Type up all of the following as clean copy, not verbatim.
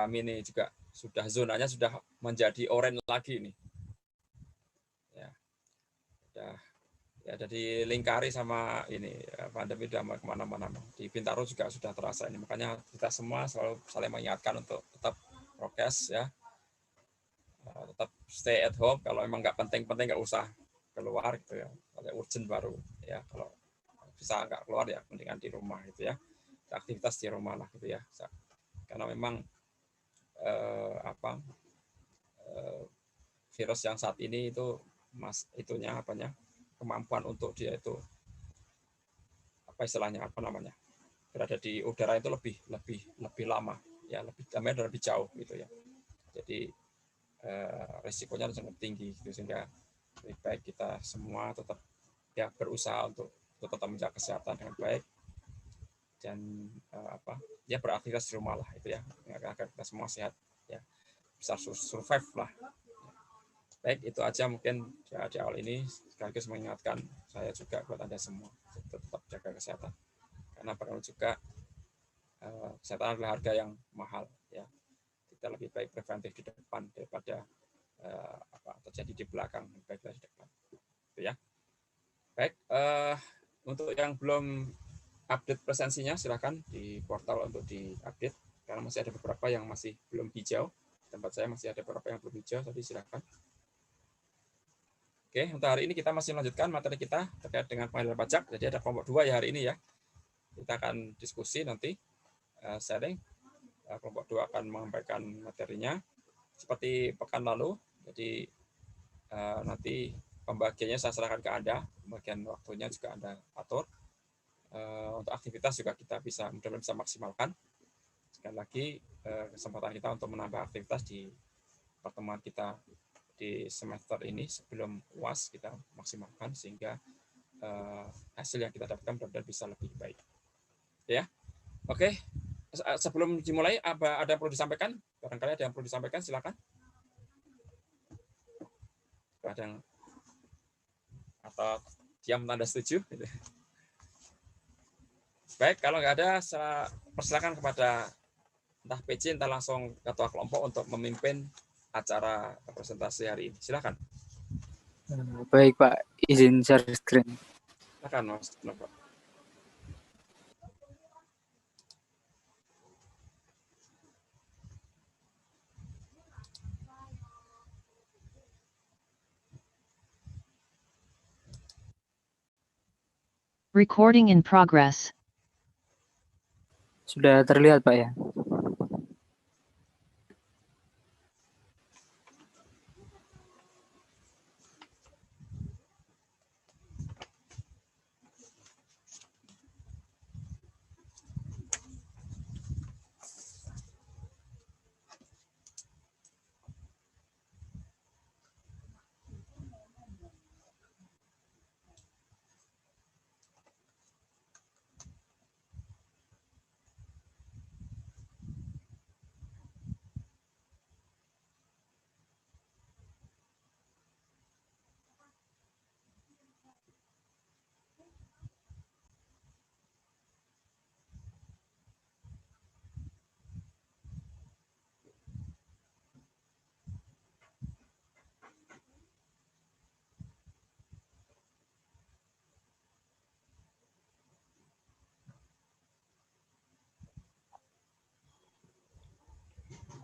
kami ini juga sudah zonanya sudah menjadi oranye lagi nih. Ya, jadi lingkari sama ini pandemi udah kemana-mana. Di Bintaro juga sudah terasa ini. Makanya kita semua selalu saling mengingatkan untuk tetap prokes ya, tetap stay at home. Kalau memang nggak penting-penting nggak usah keluar gitu ya. Kalau urgent baru ya. Kalau bisa nggak keluar ya mendingan di rumah gitu ya. Aktivitas di rumah lah gitu ya. Karena memang virus yang saat ini itu kemampuan untuk dia itu berada di udara itu lebih lama ya, lebih jauh gitu ya. Jadi risikonya sangat tinggi gitu, sehingga lebih baik kita semua tetap ya berusaha untuk tetap menjaga kesehatan dengan baik dan beraktivitas di rumah lah itu ya, agar kita semua sehat ya, bisa survive lah. Baik, itu aja mungkin di awal ini, sekaligus mengingatkan saya juga buat Anda semua tetap jaga kesehatan, karena perlu juga kesehatan adalah harga yang mahal ya. Kita lebih baik preventif di depan daripada terjadi di belakang, baik dari depan itu ya. Baik, untuk yang belum update presensinya silakan di portal untuk diupdate, karena masih ada beberapa yang masih belum hijau. Tempat saya masih ada beberapa yang belum hijau, tapi silakan. Oke, untuk hari ini kita masih melanjutkan materi kita terkait dengan pengadilan pajak. Jadi ada kelompok 2 ya hari ini ya. Kita akan diskusi nanti, sharing. Kelompok 2 akan menyampaikan materinya seperti pekan lalu. Jadi nanti pembagiannya saya serahkan ke Anda. Pembagian waktunya juga Anda atur. Untuk aktivitas juga kita mudah-mudahan bisa maksimalkan. Sekali lagi kesempatan kita untuk menambah aktivitas di pertemuan kita di semester ini sebelum UAS kita maksimalkan, sehingga hasil yang kita dapatkan benar-benar bisa lebih baik ya. Oke, sebelum dimulai ada yang perlu disampaikan? Barangkali ada yang perlu disampaikan, silakan. Ada yang atau diam tanda setuju? Baik, kalau nggak ada, saya persilakan kepada entah PC entah langsung ketua kelompok untuk memimpin acara presentasi hari ini. Silakan. Baik Pak, izin share screen. Silakan Mas. Recording in progress. Sudah terlihat Pak ya?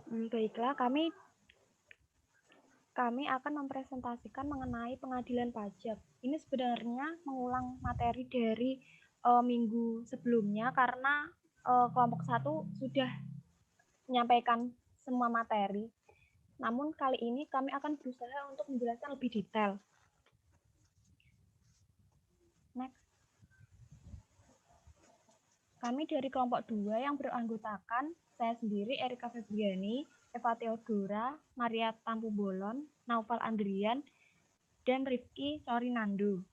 Baiklah, kami akan mempresentasikan mengenai pengadilan pajak. Ini sebenarnya mengulang materi dari minggu sebelumnya, karena kelompok 1 sudah menyampaikan semua materi. Namun kali ini kami akan berusaha untuk menjelaskan lebih detail. Next. Kami dari kelompok 2 yang beranggotakan saya sendiri, Erika Febriani, Eva Theodora, Maria Tampu Bolon, Naufal Andrian, dan Rifki Corinando.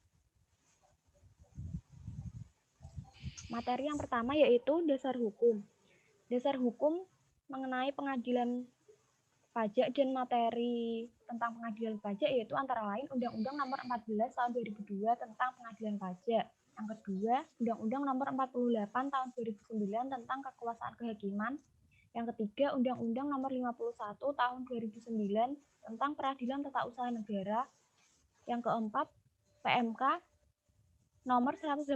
Materi yang pertama yaitu dasar hukum. Dasar hukum mengenai pengadilan pajak dan materi tentang pengadilan pajak yaitu antara lain Undang-Undang Nomor 14 Tahun 2002 tentang Pengadilan Pajak. Yang kedua, Undang-Undang Nomor 48 Tahun 2009 tentang Kekuasaan Kehakiman. Yang ketiga, Undang-Undang Nomor 51 Tahun 2009 tentang Peradilan Tata Usaha Negara. Yang keempat, PMK Nomor 184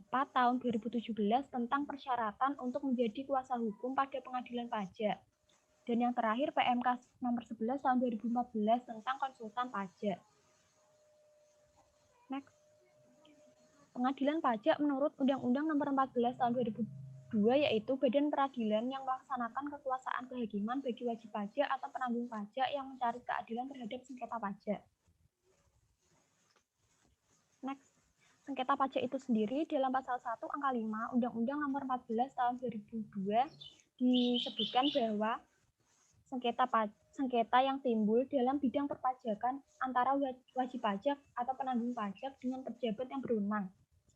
Tahun 2017 tentang persyaratan untuk menjadi kuasa hukum pada pengadilan pajak. Dan yang terakhir, PMK Nomor 11 Tahun 2014 tentang konsultan pajak. Next. Pengadilan pajak menurut Undang-Undang Nomor 14 Tahun 2002 yaitu badan peradilan yang melaksanakan kekuasaan kehakiman bagi wajib pajak atau penanggung pajak yang mencari keadilan terhadap sengketa pajak. Next. Sengketa pajak itu sendiri dalam pasal 1 angka 5 Undang-Undang Nomor 14 Tahun 2002 disebutkan bahwa sengketa yang timbul dalam bidang perpajakan antara wajib pajak atau penanggung pajak dengan pejabat yang berwenang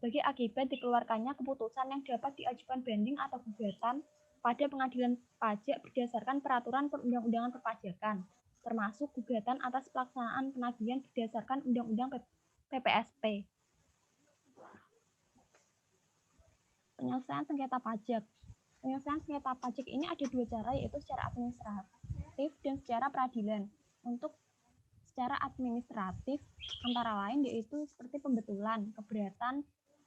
sebagai akibat dikeluarkannya keputusan yang dapat diajukan banding atau gugatan pada pengadilan pajak berdasarkan peraturan perundang-undangan perpajakan, termasuk gugatan atas pelaksanaan penagihan berdasarkan Undang-Undang PPSP. Penyelesaian sengketa pajak. Penyelesaian sengketa pajak ini ada dua cara, yaitu secara administratif dan secara peradilan. Untuk secara administratif antara lain yaitu seperti pembetulan, keberatan,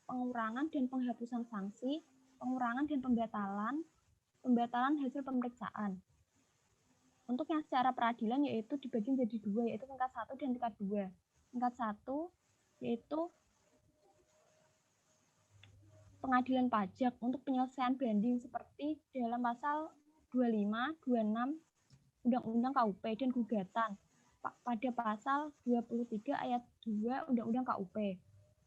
pengurangan dan penghapusan sanksi, pengurangan dan pembatalan hasil pemeriksaan. Untuk yang secara peradilan yaitu dibagi menjadi dua, yaitu tingkat 1 dan tingkat 2. Tingkat 1 yaitu pengadilan pajak untuk penyelesaian banding seperti dalam pasal 25, 26 Undang-Undang KUP dan gugatan pada pasal 23 ayat 2 Undang-Undang KUP.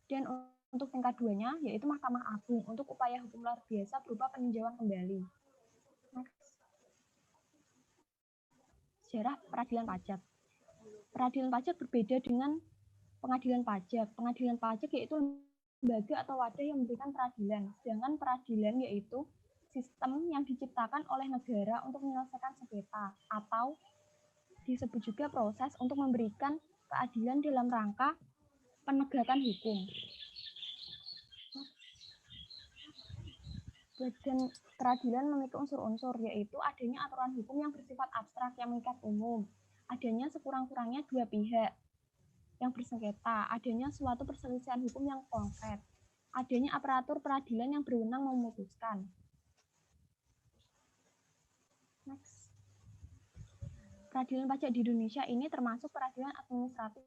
Dan untuk tingkat 2-nya yaitu Mahkamah Agung untuk upaya hukum luar biasa berupa peninjauan kembali. Sejarah peradilan pajak. Peradilan pajak berbeda dengan pengadilan pajak. Pengadilan pajak yaitu lembaga atau wadah yang memberikan peradilan. Sedangkan peradilan yaitu sistem yang diciptakan oleh negara untuk menyelesaikan sengketa atau disebut juga proses untuk memberikan keadilan dalam rangka penegakan hukum. Badan peradilan memiliki unsur-unsur yaitu adanya aturan hukum yang bersifat abstrak yang mengikat umum, adanya sekurang-kurangnya dua pihak yang bersengketa, adanya suatu perselisihan hukum yang konkret, adanya aparatur peradilan yang berwenang memutuskan. Next. Peradilan pajak di Indonesia ini termasuk peradilan administratif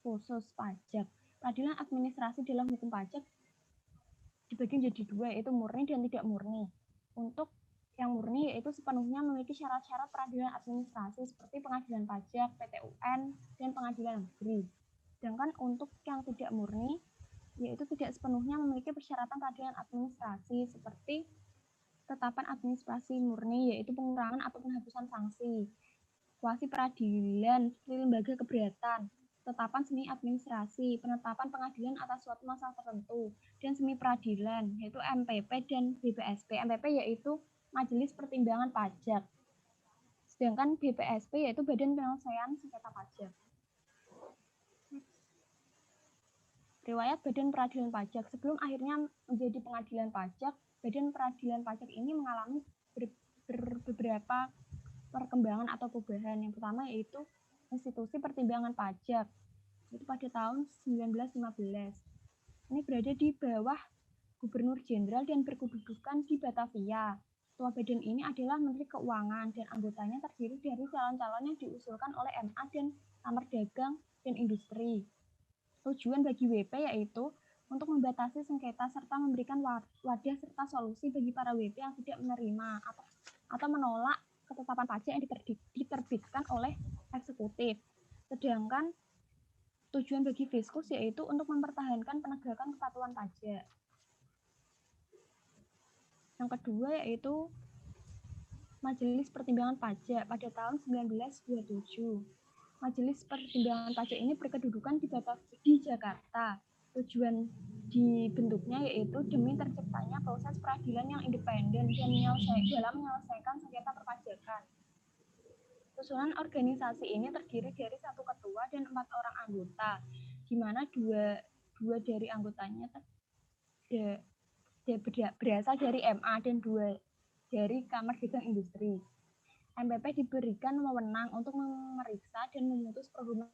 khusus pajak. Peradilan administrasi dalam hukum pajak dibagi menjadi dua, yaitu murni dan tidak murni. Untuk yang murni yaitu sepenuhnya memiliki syarat-syarat peradilan administrasi seperti pengadilan pajak, PT-UN, dan pengadilan negeri. Sedangkan untuk yang tidak murni yaitu tidak sepenuhnya memiliki persyaratan peradilan administrasi seperti ketetapan administrasi murni yaitu pengurangan atau penghapusan sanksi, kuasi peradilan seperti lembaga keberatan, ketetapan semi administrasi, penetapan pengadilan atas suatu masalah tertentu, dan semi peradilan yaitu MPP dan BPSP. MPP yaitu Majelis Pertimbangan Pajak, sedangkan BPSP yaitu Badan Penyelesaian Sengketa Pajak. Riwayat Badan Peradilan Pajak. Sebelum akhirnya menjadi pengadilan pajak, Badan Peradilan Pajak ini mengalami beberapa perkembangan atau perubahan. Yang pertama yaitu institusi pertimbangan pajak, itu pada tahun 1915. Ini berada di bawah Gubernur Jenderal dan berkedudukan di Batavia. Ketua badan ini adalah Menteri Keuangan dan anggotanya terdiri dari calon-calon yang diusulkan oleh MA dan Kamar Dagang dan Industri. Tujuan bagi WP yaitu untuk membatasi sengketa serta memberikan wadah serta solusi bagi para WP yang tidak menerima atau menolak ketetapan pajak yang diterbitkan oleh eksekutif. Sedangkan tujuan bagi Fiskus yaitu untuk mempertahankan penegakan kepatuhan pajak. Yang kedua yaitu Majelis Pertimbangan Pajak pada tahun 1927. Majelis Pertimbangan Pajak ini berkedudukan di Jakarta. Tujuan dibentuknya yaitu demi terciptanya proses peradilan yang independen dan dalam menyelesaikan sengketa perpajakan. Susunan organisasi ini terdiri dari 1 ketua dan 4 orang anggota, di mana dua dari anggotanya berasal dari MA dan 2 dari Kamar Dagang Industri. MPP diberikan wewenang untuk memeriksa dan memutus permohonan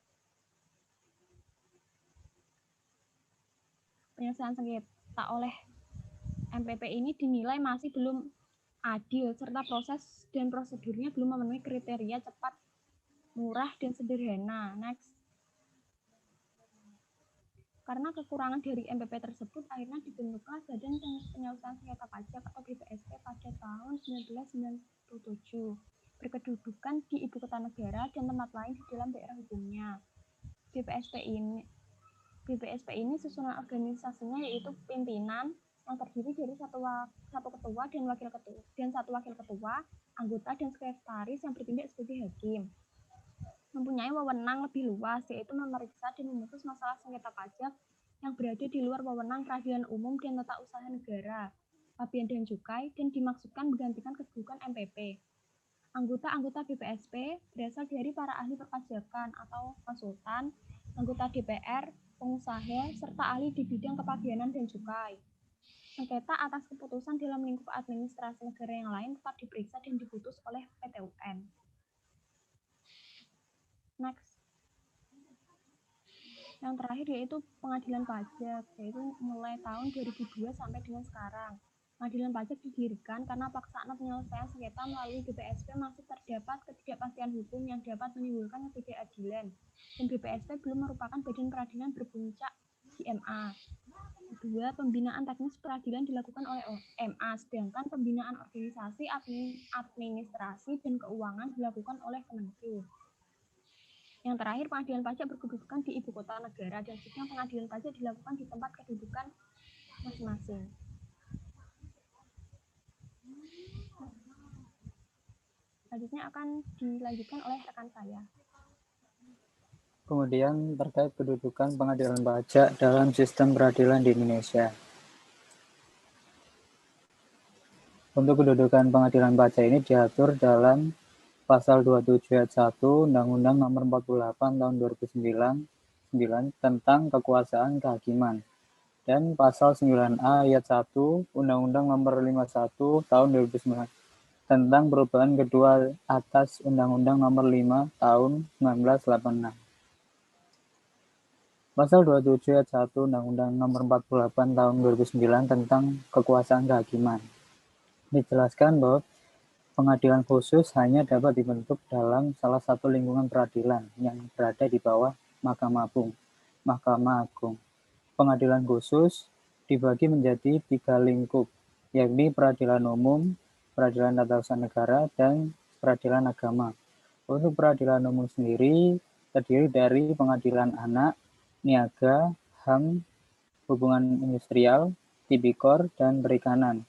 penyelesaian sengketa oleh MPP ini dinilai masih belum adil serta proses dan prosedurnya belum memenuhi kriteria cepat, murah, dan sederhana. Next. Karena kekurangan dari MPP tersebut, akhirnya dibentuklah Badan Penyelesaian Sengketa Pajak atau BPSP pada tahun 1997, berkedudukan di Ibu Kota Negara dan tempat lain di dalam daerah hukumnya. BPSP ini susunan organisasinya yaitu pimpinan yang terdiri dari satu ketua dan satu wakil ketua, anggota dan sekretaris yang bertindak sebagai hakim. Mempunyai wewenang lebih luas, yaitu memeriksa dan memutus masalah sengketa pajak yang berada di luar wewenang peradilan umum dan tata usaha negara, Pabean dan Cukai, dan dimaksudkan menggantikan kedudukan MPP. Anggota-anggota BPSP berasal dari para ahli perpajakan atau konsultan, anggota DPR, pengusaha, serta ahli di bidang kepabeanan dan cukai. Sengketa atas keputusan dalam lingkup administrasi negara yang lain tetap diperiksa dan diputus oleh PT UN. Next. Yang terakhir yaitu pengadilan pajak, yaitu mulai tahun 2002 sampai dengan sekarang. Pengadilan pajak didirikan karena paksaan penyelesaian sengketa melalui BPSP masih terdapat ketidakpastian hukum yang dapat menimbulkan ketidakadilan, dan BPSP belum merupakan badan peradilan berpuncak di MA. Kedua, pembinaan teknis peradilan dilakukan oleh MA, sedangkan pembinaan organisasi, administrasi, dan keuangan dilakukan oleh Kemenku. Yang terakhir, pengadilan pajak berkedudukan di Ibu Kota Negara dan sidang pengadilan pajak dilakukan di tempat kedudukan masing-masing. Selanjutnya akan dilanjutkan oleh rekan saya. Kemudian terkait kedudukan pengadilan pajak dalam sistem peradilan di Indonesia. Untuk kedudukan pengadilan pajak ini diatur dalam Pasal 27 ayat 1 Undang-Undang Nomor 48 Tahun 2009 tentang Kekuasaan Kehakiman dan Pasal 9A ayat 1 Undang-Undang Nomor 51 Tahun 2009 tentang perubahan kedua atas Undang-Undang Nomor 5 Tahun 1986. Pasal 27 ayat 1 Undang-Undang Nomor 48 Tahun 2009 tentang Kekuasaan Kehakiman dijelaskan bahwa pengadilan khusus hanya dapat dibentuk dalam salah satu lingkungan peradilan yang berada di bawah Mahkamah Agung. Pengadilan khusus dibagi menjadi 3 lingkup, yakni peradilan umum, peradilan tata usaha negara, dan peradilan agama. Untuk peradilan umum sendiri terdiri dari pengadilan anak, niaga, HAM, hubungan industrial, tipikor, dan perikanan.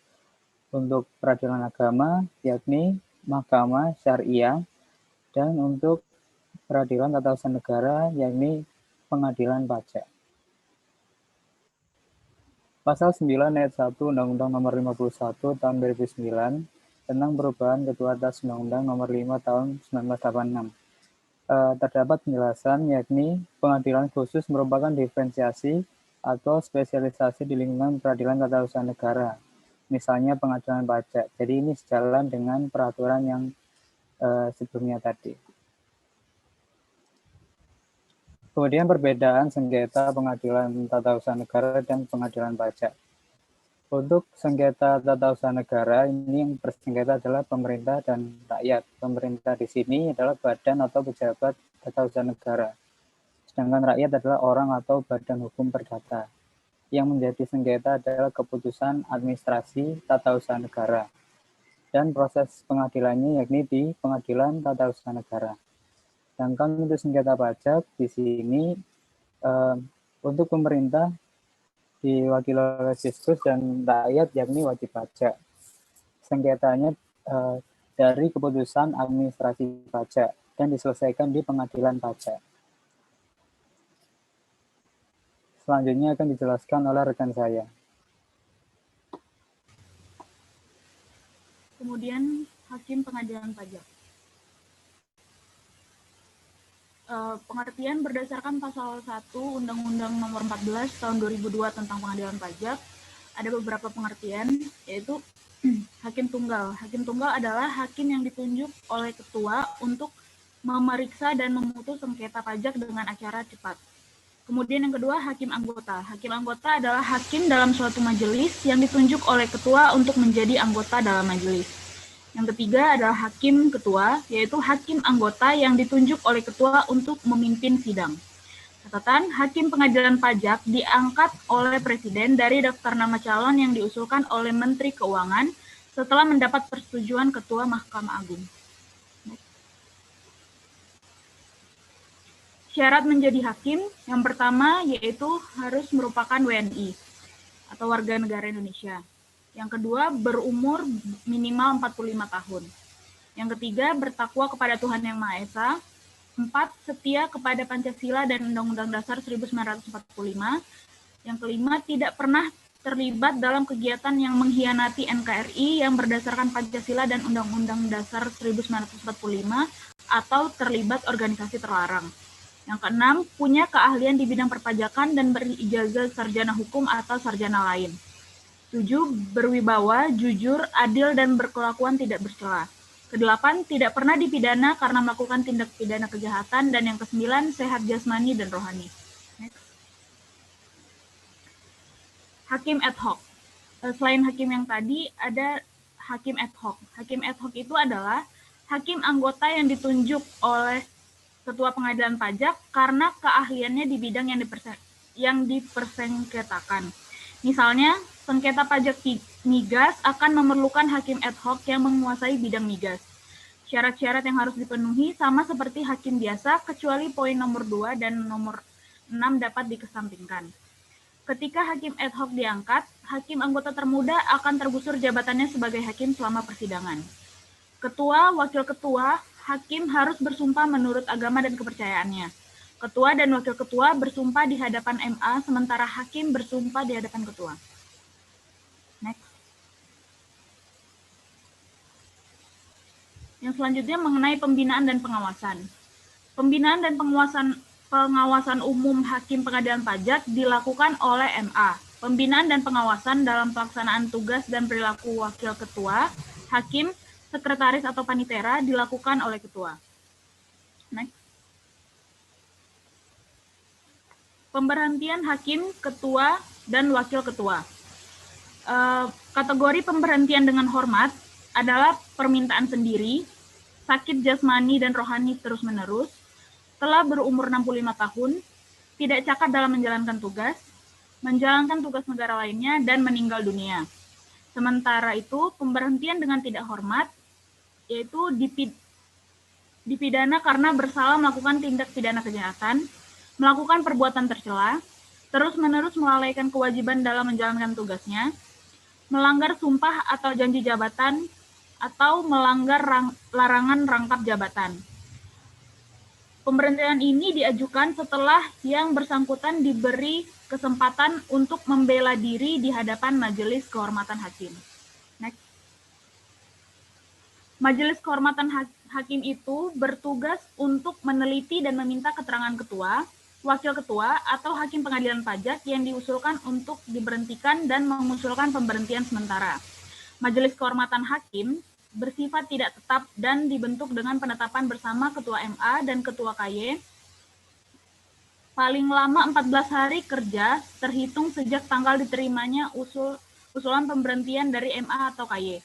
Untuk peradilan agama, yakni Mahkamah Syariah, dan untuk peradilan tata usaha negara, yakni Pengadilan Pajak. Pasal 9 ayat 1 Undang-Undang Nomor 51 Tahun 2009 tentang perubahan ketua atas Undang-Undang Nomor 5 Tahun 1986. Terdapat penjelasan, yakni pengadilan khusus merupakan diferensiasi atau spesialisasi di lingkungan peradilan tata usaha negara, misalnya pengadilan pajak. Jadi ini sejalan dengan peraturan yang sebelumnya tadi. Kemudian perbedaan sengketa pengadilan tata usaha negara dan pengadilan pajak. Untuk sengketa tata usaha negara, ini yang bersengketa adalah pemerintah dan rakyat. Pemerintah di sini adalah badan atau pejabat tata usaha negara. Sedangkan rakyat adalah orang atau badan hukum perdata. Yang menjadi sengketa adalah keputusan administrasi tata usaha negara. Dan proses pengadilannya yakni di pengadilan tata usaha negara. Sedangkan untuk sengketa pajak di sini untuk pemerintah diwakili oleh Fiskus dan rakyat yakni wajib pajak. Sengketanya dari keputusan administrasi pajak dan diselesaikan di pengadilan pajak. Selanjutnya akan dijelaskan oleh rekan saya. Kemudian Hakim Pengadilan Pajak. Pengertian berdasarkan pasal 1 Undang-Undang Nomor 14 Tahun 2002 tentang Pengadilan Pajak, ada beberapa pengertian, yaitu hakim tunggal. Hakim tunggal adalah hakim yang ditunjuk oleh ketua untuk memeriksa dan memutus sengketa pajak dengan acara cepat. Kemudian yang kedua, hakim anggota. Hakim anggota adalah hakim dalam suatu majelis yang ditunjuk oleh ketua untuk menjadi anggota dalam majelis. Yang ketiga adalah hakim ketua, yaitu hakim anggota yang ditunjuk oleh ketua untuk memimpin sidang. Catatan, hakim pengadilan pajak diangkat oleh presiden dari daftar nama calon yang diusulkan oleh Menteri Keuangan setelah mendapat persetujuan Ketua Mahkamah Agung. Syarat menjadi hakim yang pertama yaitu harus merupakan WNI atau warga negara Indonesia. Yang kedua, berumur minimal 45 tahun. Yang ketiga, bertakwa kepada Tuhan Yang Maha Esa. 4, setia kepada Pancasila dan Undang-Undang Dasar 1945. Yang kelima, tidak pernah terlibat dalam kegiatan yang mengkhianati NKRI yang berdasarkan Pancasila dan Undang-Undang Dasar 1945 atau terlibat organisasi terlarang. Yang keenam, punya keahlian di bidang perpajakan dan berijazah sarjana hukum atau sarjana lain. 7, berwibawa, jujur, adil, dan berkelakuan tidak bercela. Kedelapan, tidak pernah dipidana karena melakukan tindak pidana kejahatan. Dan yang kesembilan, sehat jasmani dan rohani. Next. Hakim ad hoc. Selain hakim yang tadi, ada hakim ad hoc. Hakim ad hoc itu adalah hakim anggota yang ditunjuk oleh Ketua Pengadilan Pajak karena keahliannya di bidang yang dipersengketakan. Misalnya, sengketa pajak migas akan memerlukan hakim ad hoc yang menguasai bidang migas. Syarat-syarat yang harus dipenuhi sama seperti hakim biasa, kecuali poin nomor 2 dan nomor 6 dapat dikesampingkan. Ketika hakim ad hoc diangkat, hakim anggota termuda akan tergusur jabatannya sebagai hakim selama persidangan. Ketua, wakil ketua, hakim harus bersumpah menurut agama dan kepercayaannya. Ketua dan wakil ketua bersumpah di hadapan MA, sementara hakim bersumpah di hadapan ketua. Next. Yang selanjutnya mengenai pembinaan dan pengawasan. Pembinaan dan pengawasan umum hakim pengadilan pajak dilakukan oleh MA. Pembinaan dan pengawasan dalam pelaksanaan tugas dan perilaku wakil ketua, hakim, sekretaris atau panitera dilakukan oleh ketua. Next. Pemberhentian hakim, ketua, dan wakil ketua. Kategori pemberhentian dengan hormat adalah permintaan sendiri, sakit jasmani dan rohani terus-menerus, telah berumur 65 tahun, tidak cacat dalam menjalankan tugas negara lainnya, dan meninggal dunia. Sementara itu, pemberhentian dengan tidak hormat yaitu dipidana karena bersalah melakukan tindak pidana kejahatan, melakukan perbuatan tercela, terus-menerus melalaikan kewajiban dalam menjalankan tugasnya, melanggar sumpah atau janji jabatan, atau melanggar larangan rangkap jabatan. Pemberhentian ini diajukan setelah yang bersangkutan diberi kesempatan untuk membela diri di hadapan Majelis Kehormatan Hakim. Next. Majelis Kehormatan Hakim itu bertugas untuk meneliti dan meminta keterangan ketua, wakil ketua, atau hakim pengadilan pajak yang diusulkan untuk diberhentikan dan mengusulkan pemberhentian sementara. Majelis Kehormatan Hakim bersifat tidak tetap dan dibentuk dengan penetapan bersama Ketua MA dan Ketua KY paling lama 14 hari kerja terhitung sejak tanggal diterimanya usulan pemberhentian dari MA atau KY.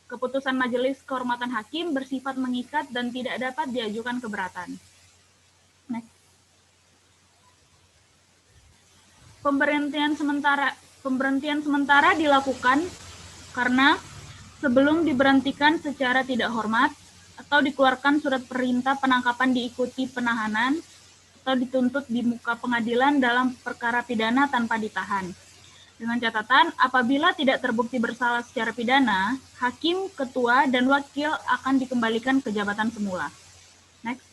Keputusan Majelis Kehormatan Hakim bersifat mengikat dan tidak dapat diajukan keberatan. Next. Pemberhentian sementara dilakukan karena sebelum diberhentikan secara tidak hormat atau dikeluarkan surat perintah penangkapan diikuti penahanan atau dituntut di muka pengadilan dalam perkara pidana tanpa ditahan. Dengan catatan, apabila tidak terbukti bersalah secara pidana, hakim, ketua, dan wakil akan dikembalikan ke jabatan semula. Next.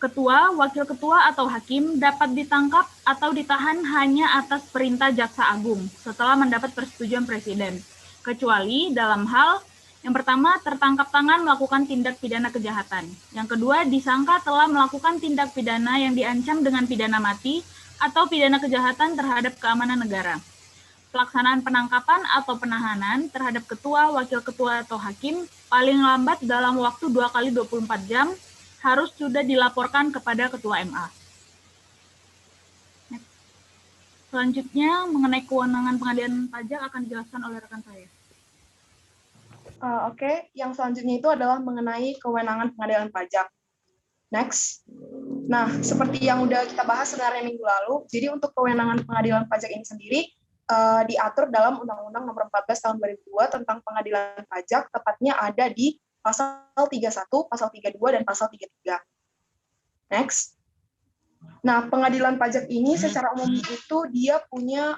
Ketua, wakil ketua, atau hakim dapat ditangkap atau ditahan hanya atas perintah Jaksa Agung setelah mendapat persetujuan Presiden, kecuali dalam hal yang pertama, tertangkap tangan melakukan tindak pidana kejahatan. Yang kedua, disangka telah melakukan tindak pidana yang diancam dengan pidana mati atau pidana kejahatan terhadap keamanan negara. Pelaksanaan penangkapan atau penahanan terhadap ketua, wakil ketua, atau hakim paling lambat dalam waktu 2 kali 24 jam harus sudah dilaporkan kepada ketua MA. Selanjutnya, mengenai kewenangan pengadilan pajak akan dijelaskan oleh rekan saya. Oke, yang selanjutnya itu adalah mengenai kewenangan pengadilan pajak. Next. Nah, seperti yang udah kita bahas sebenarnya minggu lalu, jadi untuk kewenangan pengadilan pajak ini sendiri diatur dalam Undang-Undang Nomor 14 Tahun 2002 tentang pengadilan pajak, tepatnya ada di Pasal 31, Pasal 32, dan Pasal 33. Next. Nah, pengadilan pajak ini secara umum itu dia punya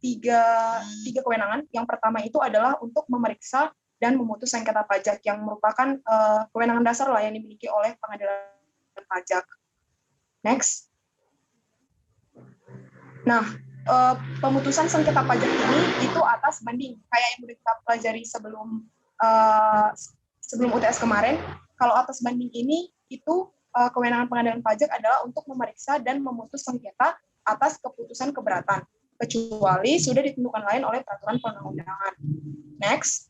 tiga kewenangan. Yang pertama itu adalah untuk memeriksa dan memutus sengketa pajak, yang merupakan kewenangan dasar lah yang dimiliki oleh pengadilan pajak. Next. Nah, pemutusan sengketa pajak ini itu atas banding, kayak yang sudah kita pelajari sebelum UTS kemarin. Kalau atas banding ini itu kewenangan pengadilan pajak adalah untuk memeriksa dan memutus sengketa atas keputusan keberatan, kecuali sudah ditentukan lain oleh peraturan perundang-undangan. Next.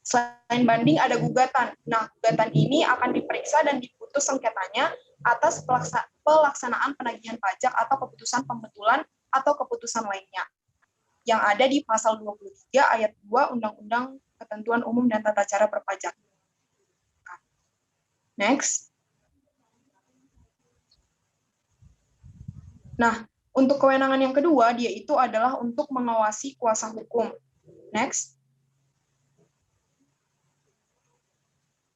Selain banding ada gugatan. Nah, gugatan ini akan diperiksa dan diputus sengketanya atas pelaksanaan penagihan pajak atau keputusan pembetulan atau keputusan lainnya yang ada di Pasal 23 Ayat 2 Undang-Undang Ketentuan Umum dan Tata Cara Berpajak. Next. Nah, untuk kewenangan yang kedua, dia itu adalah untuk mengawasi kuasa hukum. Next.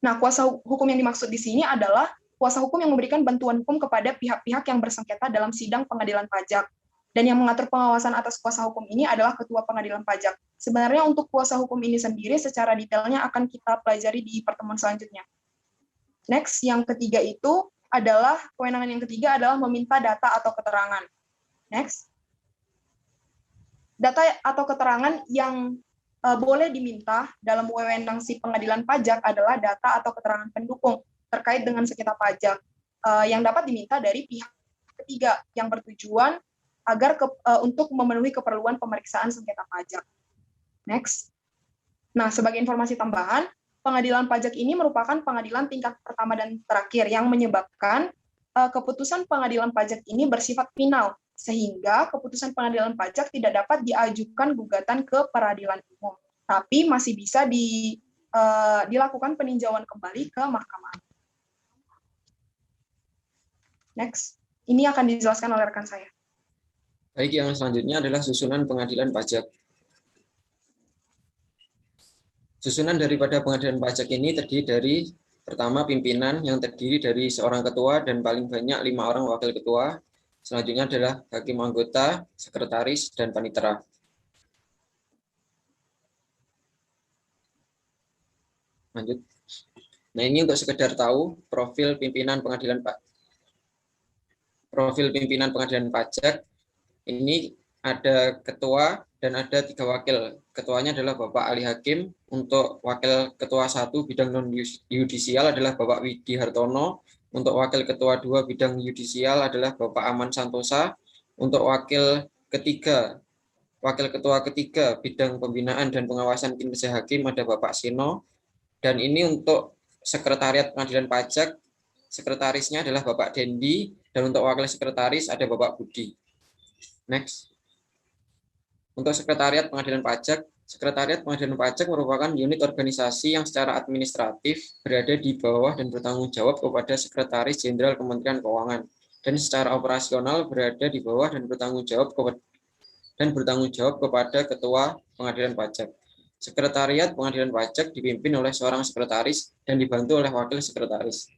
Nah, kuasa hukum yang dimaksud di sini adalah kuasa hukum yang memberikan bantuan hukum kepada pihak-pihak yang bersengketa dalam sidang pengadilan pajak. Dan yang mengatur pengawasan atas kuasa hukum ini adalah Ketua Pengadilan Pajak. Sebenarnya untuk kuasa hukum ini sendiri secara detailnya akan kita pelajari di pertemuan selanjutnya. Next, yang ketiga itu adalah, kewenangan yang ketiga adalah meminta data atau keterangan. Next. Data atau keterangan yang boleh diminta dalam wewenang si pengadilan pajak adalah data atau keterangan pendukung terkait dengan sengketa pajak yang dapat diminta dari pihak ketiga yang bertujuan agar untuk memenuhi keperluan pemeriksaan sengketa pajak. Next. Nah, sebagai informasi tambahan, pengadilan pajak ini merupakan pengadilan tingkat pertama dan terakhir yang menyebabkan keputusan pengadilan pajak ini bersifat final, sehingga keputusan pengadilan pajak tidak dapat diajukan gugatan ke peradilan umum, tapi masih bisa dilakukan peninjauan kembali ke mahkamah. Next. Ini akan dijelaskan oleh rekan saya. Baik, yang selanjutnya adalah susunan pengadilan pajak. Susunan daripada pengadilan pajak ini terdiri dari, pertama, pimpinan yang terdiri dari seorang ketua dan paling banyak 5 orang wakil ketua. Selanjutnya adalah hakim anggota, sekretaris, dan panitera. Lanjut. Nah, ini untuk sekedar tahu profil pimpinan pengadilan pajak. Ini ada ketua dan ada 3 wakil. Ketuanya adalah Bapak Ali Hakim. Untuk wakil ketua 1 bidang non-yudisial adalah Bapak Widi Hartono. Untuk wakil ketua 2 bidang yudisial adalah Bapak Aman Santosa. Untuk wakil ketua ketiga bidang pembinaan dan pengawasan kinerja hakim ada Bapak Sino. Dan ini untuk sekretariat pengadilan pajak, sekretarisnya adalah Bapak Dendi, dan untuk wakil sekretaris ada Bapak Budi. Next. Untuk sekretariat pengadilan pajak merupakan unit organisasi yang secara administratif berada di bawah dan bertanggung jawab kepada Sekretaris Jenderal Kementerian Keuangan, dan secara operasional berada di bawah dan bertanggung jawab kepada Ketua Pengadilan Pajak. Sekretariat Pengadilan Pajak dipimpin oleh seorang sekretaris dan dibantu oleh wakil sekretaris.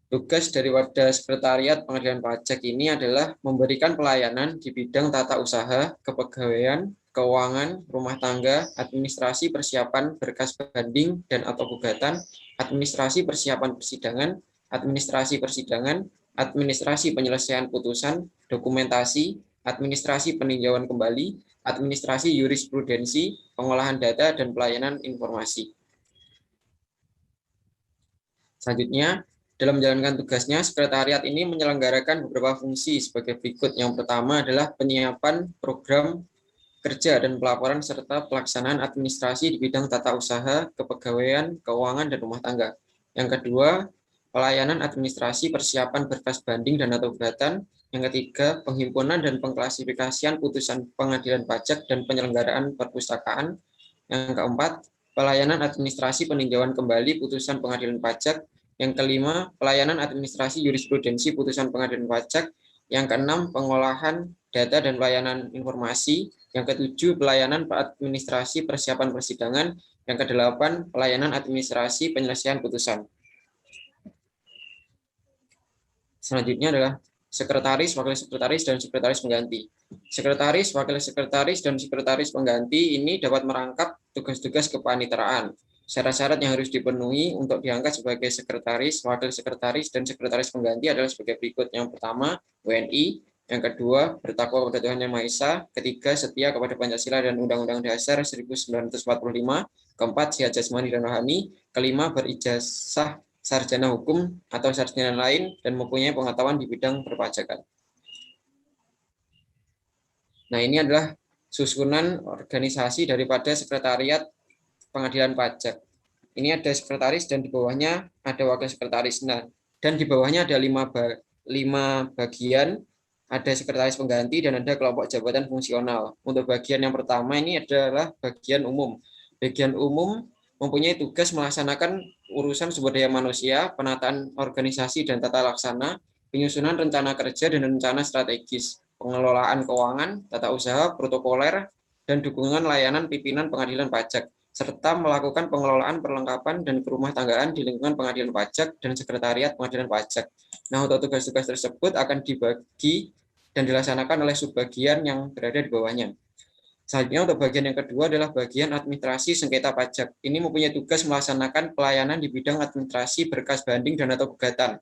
Tugas dari wadah sekretariat pengadilan pajak ini adalah memberikan pelayanan di bidang tata usaha, kepegawaian, keuangan, rumah tangga, administrasi persiapan berkas banding dan atau gugatan, administrasi persiapan persidangan, administrasi penyelesaian putusan, dokumentasi, administrasi peninjauan kembali, administrasi jurisprudensi, pengolahan data, dan pelayanan informasi. Selanjutnya, Dalam menjalankan tugasnya, sekretariat ini menyelenggarakan beberapa fungsi sebagai berikut. Yang pertama adalah penyiapan program kerja dan pelaporan serta pelaksanaan administrasi di bidang tata usaha, kepegawaian, keuangan, dan rumah tangga. Yang kedua, pelayanan administrasi persiapan berkas banding dan atau gugatan. Yang ketiga, penghimpunan dan pengklasifikasian putusan pengadilan pajak dan penyelenggaraan perpustakaan. Yang keempat, pelayanan administrasi peninjauan kembali putusan pengadilan pajak. Yang kelima, pelayanan administrasi jurisprudensi putusan pengadilan pajak. Yang keenam, pengolahan data dan pelayanan informasi. Yang ketujuh, pelayanan administrasi persiapan persidangan. Yang kedelapan, pelayanan administrasi penyelesaian putusan. Selanjutnya adalah sekretaris, wakil sekretaris, dan sekretaris pengganti. Sekretaris, wakil sekretaris, dan sekretaris pengganti ini dapat merangkap tugas-tugas kepaniteraan. Syarat-syarat yang harus dipenuhi untuk diangkat sebagai sekretaris, wakil sekretaris, dan sekretaris pengganti adalah sebagai berikut. Yang pertama, WNI. Yang kedua, bertakwa kepada Tuhan Yang Maha Esa. Ketiga, setia kepada Pancasila dan Undang-Undang Dasar 1945. Keempat, sehat jasmani dan rohani. Kelima, berijazah sarjana hukum atau sarjana lain dan mempunyai pengetahuan di bidang perpajakan. Nah, ini adalah susunan organisasi daripada sekretariat pengadilan pajak. Ini ada sekretaris dan di bawahnya ada wakil sekretaris. Nah, dan di bawahnya ada 5 bagian, ada sekretaris pengganti dan ada kelompok jabatan fungsional. Untuk bagian yang pertama ini adalah bagian umum. Bagian umum mempunyai tugas melaksanakan urusan sumber daya manusia, penataan organisasi dan tata laksana, penyusunan rencana kerja dan rencana strategis, pengelolaan keuangan, tata usaha, protokoler, dan dukungan layanan pimpinan pengadilan pajak, serta melakukan pengelolaan perlengkapan dan kerumah tanggaan di lingkungan pengadilan pajak dan sekretariat pengadilan pajak. Nah, untuk tugas-tugas tersebut akan dibagi dan dilaksanakan oleh subbagian yang berada di bawahnya. Selanjutnya untuk bagian yang kedua adalah bagian administrasi sengketa pajak. Ini mempunyai tugas melaksanakan pelayanan di bidang administrasi berkas banding dan atau gugatan.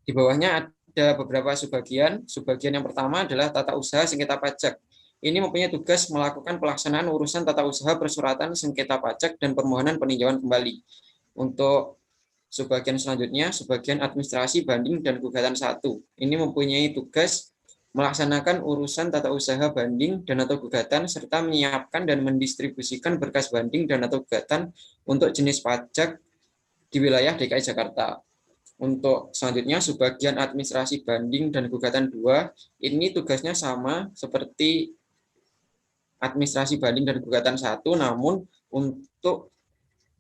Di bawahnya ada beberapa subbagian. Subbagian yang pertama adalah tata usaha sengketa pajak. Ini mempunyai tugas melakukan pelaksanaan urusan tata usaha persuratan sengketa pajak dan permohonan peninjauan kembali. Untuk subbagian selanjutnya, subbagian administrasi banding dan gugatan 1. Ini mempunyai tugas melaksanakan urusan tata usaha banding dan atau gugatan serta menyiapkan dan mendistribusikan berkas banding dan atau gugatan untuk jenis pajak di wilayah DKI Jakarta. Untuk selanjutnya subbagian administrasi banding dan gugatan 2, ini tugasnya sama seperti administrasi banding dan gugatan 1, namun untuk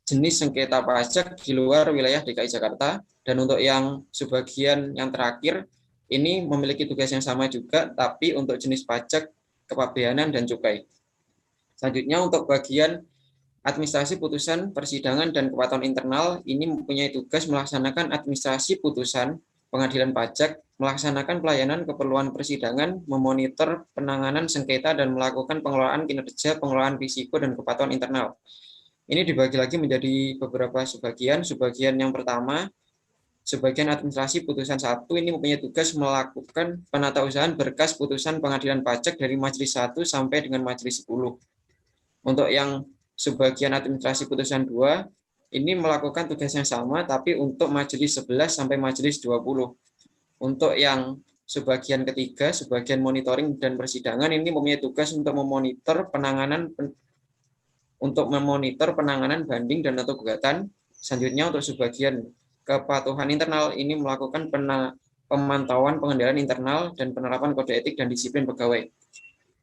jenis sengketa pajak di luar wilayah DKI Jakarta. Dan untuk yang subbagian yang terakhir, ini memiliki tugas yang sama juga, tapi untuk jenis pajak, kepabeanan, dan cukai. Selanjutnya untuk bagian administrasi putusan, persidangan, dan kepatuhan internal, ini mempunyai tugas melaksanakan administrasi putusan pengadilan pajak, melaksanakan pelayanan keperluan persidangan, memonitor penanganan sengketa, dan melakukan pengelolaan kinerja, pengelolaan risiko, dan kepatuhan internal. Ini dibagi lagi menjadi beberapa subbagian. Subbagian yang pertama, subbagian administrasi putusan 1 ini mempunyai tugas melakukan penatausahaan berkas putusan pengadilan pajak dari majelis 1 sampai dengan majelis 10. Untuk yang subbagian administrasi putusan 2 ini melakukan tugas yang sama tapi untuk majelis 11 sampai majelis 20. Untuk yang subbagian ketiga, subbagian monitoring dan persidangan ini mempunyai tugas untuk memonitor penanganan banding dan atau gugatan. Selanjutnya untuk subbagian kepatuhan internal ini melakukan pemantauan pengendalian internal dan penerapan kode etik dan disiplin pegawai.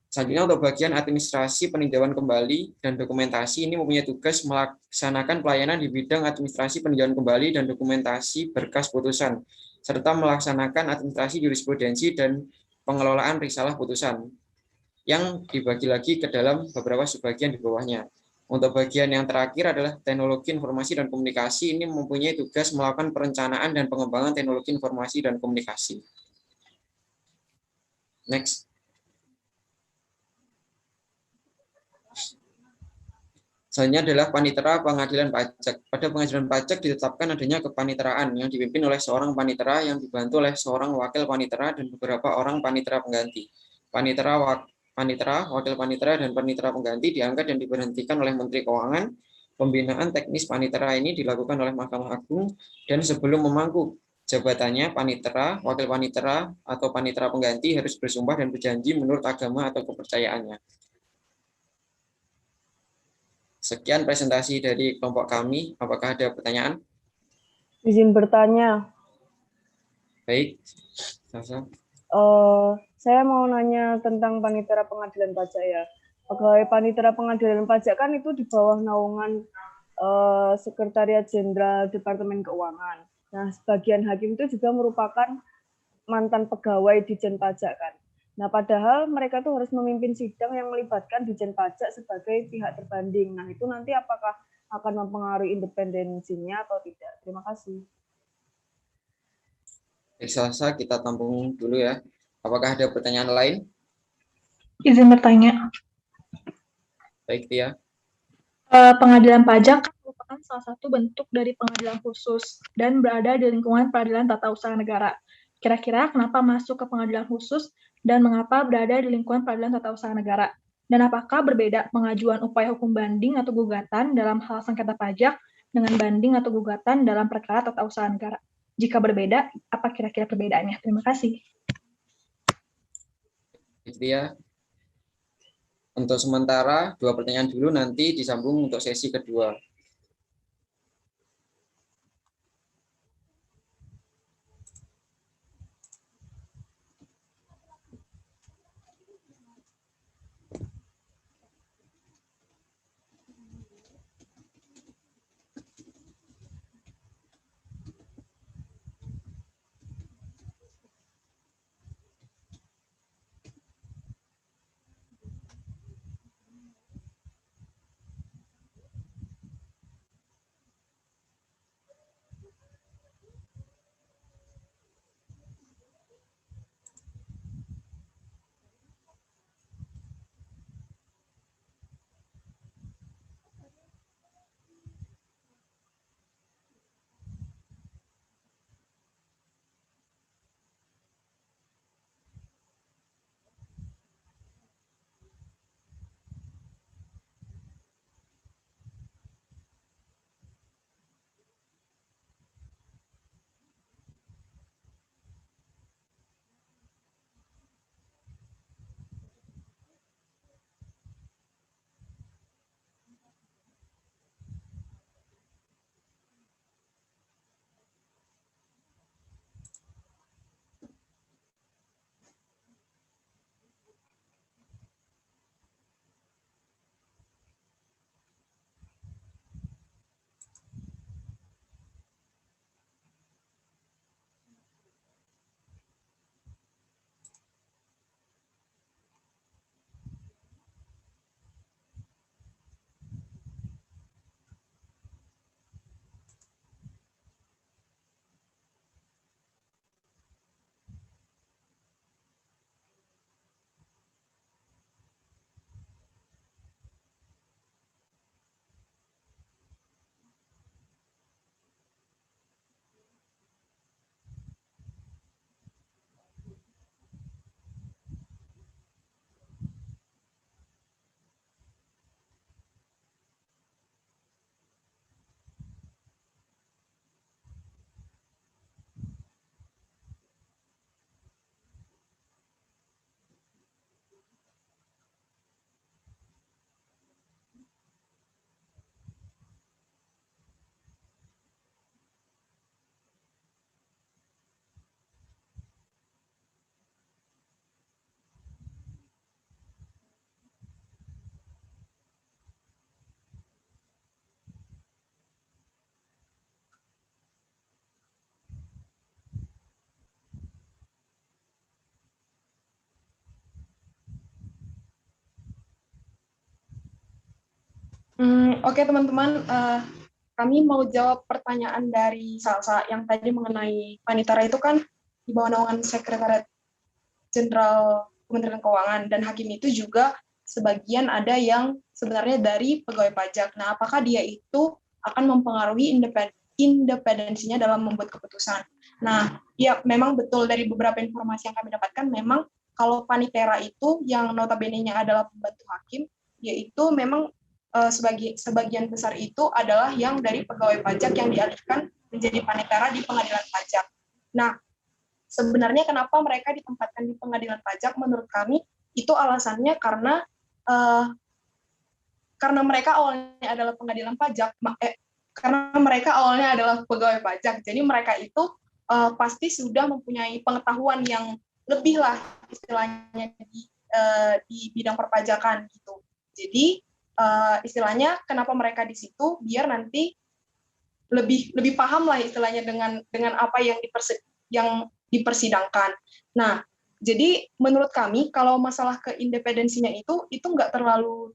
Selanjutnya untuk bagian administrasi peninjauan kembali dan dokumentasi ini mempunyai tugas melaksanakan pelayanan di bidang administrasi peninjauan kembali dan dokumentasi berkas putusan, serta melaksanakan administrasi jurisprudensi dan pengelolaan risalah putusan, yang dibagi lagi ke dalam beberapa subbagian di bawahnya. Untuk bagian yang terakhir adalah teknologi informasi dan komunikasi, ini mempunyai tugas melakukan perencanaan dan pengembangan teknologi informasi dan komunikasi. Next. Selanjutnya adalah panitera pengadilan pajak. Pada pengadilan pajak ditetapkan adanya kepaniteraan yang dipimpin oleh seorang panitera yang dibantu oleh seorang wakil panitera dan beberapa orang panitera pengganti. Panitera, wakil panitera, dan panitera pengganti diangkat dan diberhentikan oleh Menteri Keuangan. Pembinaan teknis panitera ini dilakukan oleh Mahkamah Agung dan sebelum memangku jabatannya, panitera, wakil panitera, atau panitera pengganti harus bersumpah dan berjanji menurut agama atau kepercayaannya. Sekian presentasi dari kelompok kami. Apakah ada pertanyaan? Izin bertanya, Baik, Sasa. saya mau nanya tentang panitera pengadilan pajak ya. Pegawai panitera pengadilan pajak kan itu di bawah naungan Sekretariat Jenderal Departemen Keuangan. Nah, sebagian hakim itu juga merupakan mantan pegawai Dijen Pajak kan. Nah, padahal mereka tuh harus memimpin sidang yang melibatkan Dijen Pajak sebagai pihak terbanding. Nah, itu nanti apakah akan mempengaruhi independensinya atau tidak? Terima kasih. Sasa, kita tampung dulu ya. Apakah ada pertanyaan lain? Izin bertanya. Baik, Tia. Pengadilan pajak merupakan salah satu bentuk dari pengadilan khusus dan berada di lingkungan peradilan tata usaha negara. Kira-kira kenapa masuk ke pengadilan khusus dan mengapa berada di lingkungan peradilan tata usaha negara? Dan apakah berbeda pengajuan upaya hukum banding atau gugatan dalam hal sengketa pajak dengan banding atau gugatan dalam perkara tata usaha negara? Jika berbeda, apa kira-kira perbedaannya? Terima kasih. Tia. Untuk sementara, 2 pertanyaan dulu, nanti disambung untuk sesi kedua. Oke, teman-teman, kami mau jawab pertanyaan dari Salsa yang tadi mengenai panitera itu kan di bawah naungan Sekretariat Jenderal Kementerian Keuangan, dan hakim itu juga sebagian ada yang sebenarnya dari pegawai pajak. Nah, apakah dia itu akan mempengaruhi independensinya dalam membuat keputusan? Nah, ya memang betul dari beberapa informasi yang kami dapatkan, memang kalau panitera itu yang notabene-nya adalah pembantu hakim, yaitu memang sebagian besar itu adalah yang dari pegawai pajak yang dialihkan menjadi panitera di pengadilan pajak. Nah, sebenarnya kenapa mereka ditempatkan di pengadilan pajak? Menurut kami itu alasannya karena mereka awalnya adalah pengadilan pajak, karena mereka awalnya adalah pegawai pajak. Jadi mereka itu pasti sudah mempunyai pengetahuan yang lebih lah istilahnya di bidang perpajakan gitu. Jadi istilahnya kenapa mereka di situ biar nanti lebih paham lah istilahnya dengan apa yang dipersidangkan. Nah, jadi menurut kami kalau masalah keindependensinya itu nggak terlalu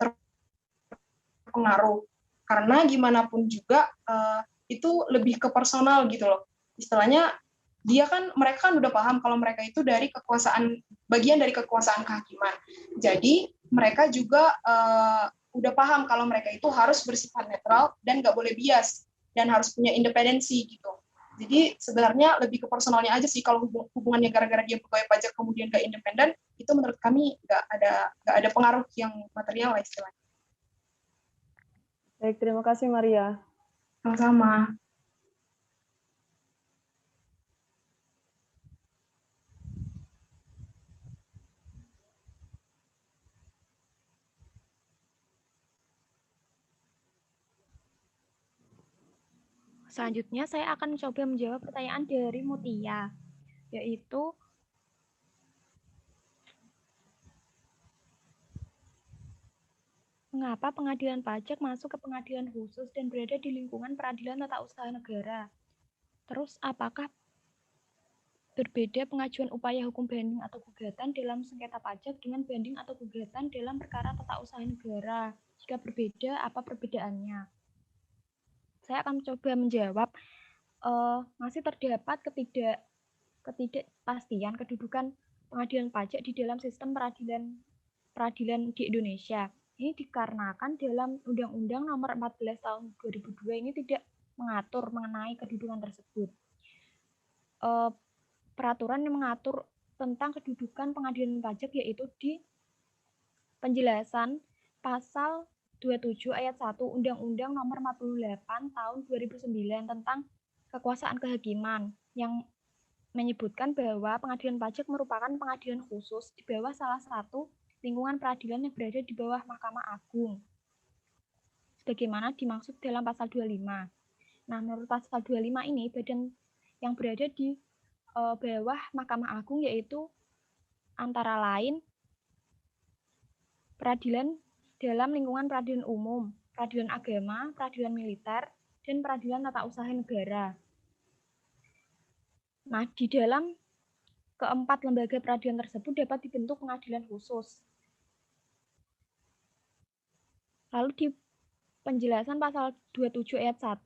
terpengaruh karena gimana pun juga itu lebih ke personal gitu loh. Istilahnya mereka kan udah paham kalau mereka itu dari bagian dari kekuasaan kehakiman. Jadi mereka juga udah paham kalau mereka itu harus bersifat netral dan nggak boleh bias dan harus punya independensi gitu. Jadi sebenarnya lebih ke personalnya aja sih. Kalau hubungannya gara-gara dia pegawai pajak kemudian nggak independen, itu menurut kami nggak ada pengaruh yang material lah istilahnya. Baik, terima kasih Maria. Sama-sama. Selanjutnya saya akan mencoba menjawab pertanyaan dari Mutia, yaitu mengapa pengadilan pajak masuk ke pengadilan khusus dan berada di lingkungan peradilan tata usaha negara? Terus apakah berbeda pengajuan upaya hukum banding atau gugatan dalam sengketa pajak dengan banding atau gugatan dalam perkara tata usaha negara? Jika berbeda, apa perbedaannya? Saya akan mencoba menjawab. Masih terdapat ketidakpastian kedudukan pengadilan pajak di dalam sistem peradilan di Indonesia. Ini dikarenakan dalam Undang-Undang Nomor 14 Tahun 2002 ini tidak mengatur mengenai kedudukan tersebut. Peraturan yang mengatur tentang kedudukan pengadilan pajak yaitu di penjelasan pasal 27 ayat 1 Undang-Undang Nomor 48 Tahun 2009 tentang kekuasaan kehakiman yang menyebutkan bahwa pengadilan pajak merupakan pengadilan khusus di bawah salah satu lingkungan peradilan yang berada di bawah Mahkamah Agung, sebagaimana dimaksud dalam pasal 25. Nah, menurut pasal 25 ini, badan yang berada di bawah Mahkamah Agung yaitu antara lain peradilan dalam lingkungan peradilan umum, peradilan agama, peradilan militer, dan peradilan tata usaha negara. Nah, di dalam keempat lembaga peradilan tersebut dapat dibentuk pengadilan khusus. Lalu di penjelasan pasal 27 ayat 1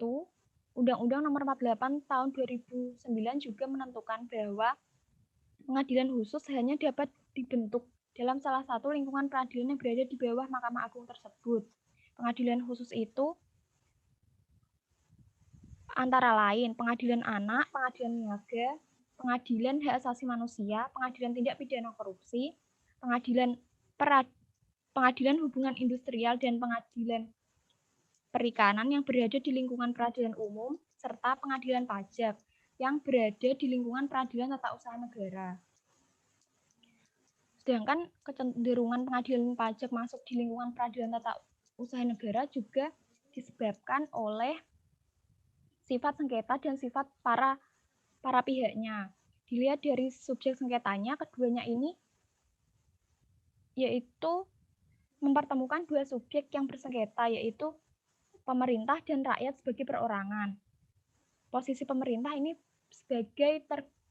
Undang-Undang Nomor 48 Tahun 2009 juga menentukan bahwa pengadilan khusus hanya dapat dibentuk dalam salah satu lingkungan peradilan yang berada di bawah Mahkamah Agung tersebut. Pengadilan khusus itu antara lain pengadilan anak, pengadilan niaga, pengadilan hak asasi manusia, pengadilan tindak pidana korupsi, pengadilan hubungan industrial, dan pengadilan perikanan yang berada di lingkungan peradilan umum, serta pengadilan pajak yang berada di lingkungan peradilan tata usaha negara. Sedangkan kecenderungan pengadilan pajak masuk di lingkungan peradilan tata usaha negara juga disebabkan oleh sifat sengketa dan sifat para pihaknya. Dilihat dari subjek sengketanya, keduanya ini yaitu mempertemukan dua subjek yang bersengketa, yaitu pemerintah dan rakyat sebagai perorangan. Posisi pemerintah ini sebagai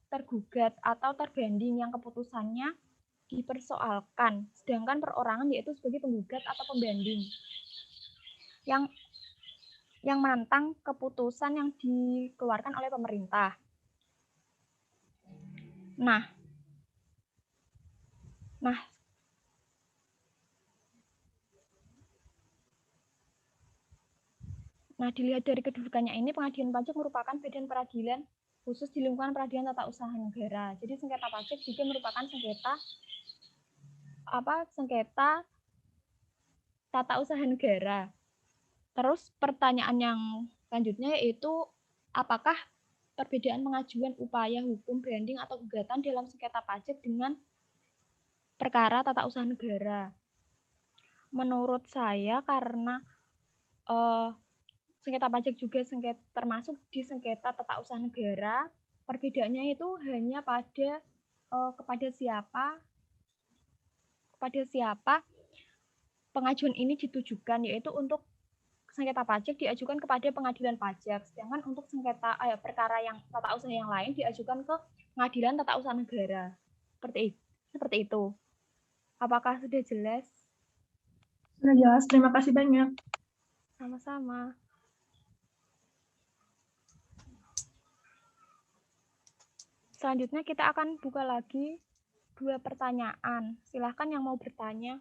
tergugat atau terbanding yang keputusannya dipersoalkan, sedangkan perorangan yaitu sebagai penggugat atau pembanding yang menentang keputusan yang dikeluarkan oleh pemerintah. Nah, dilihat dari kedudukannya ini, pengadilan pajak merupakan badan peradilan khusus di lingkungan peradilan tata usaha negara. Jadi sengketa pajak juga merupakan sengketa tata usaha negara. Terus pertanyaan yang selanjutnya yaitu apakah perbedaan pengajuan upaya hukum banding atau gugatan dalam sengketa pajak dengan perkara tata usaha negara? Menurut saya karena sengketa pajak juga termasuk di sengketa tata usaha negara, perbedaannya itu hanya pada kepada siapa pengajuan ini ditujukan, yaitu untuk sengketa pajak diajukan kepada pengadilan pajak, sedangkan untuk sengketa perkara yang tata usaha yang lain diajukan ke pengadilan tata usaha negara. Seperti itu. Apakah sudah jelas? Sudah jelas, terima kasih banyak. Sama-sama. Selanjutnya kita akan buka lagi 2 pertanyaan. Silahkan yang mau bertanya.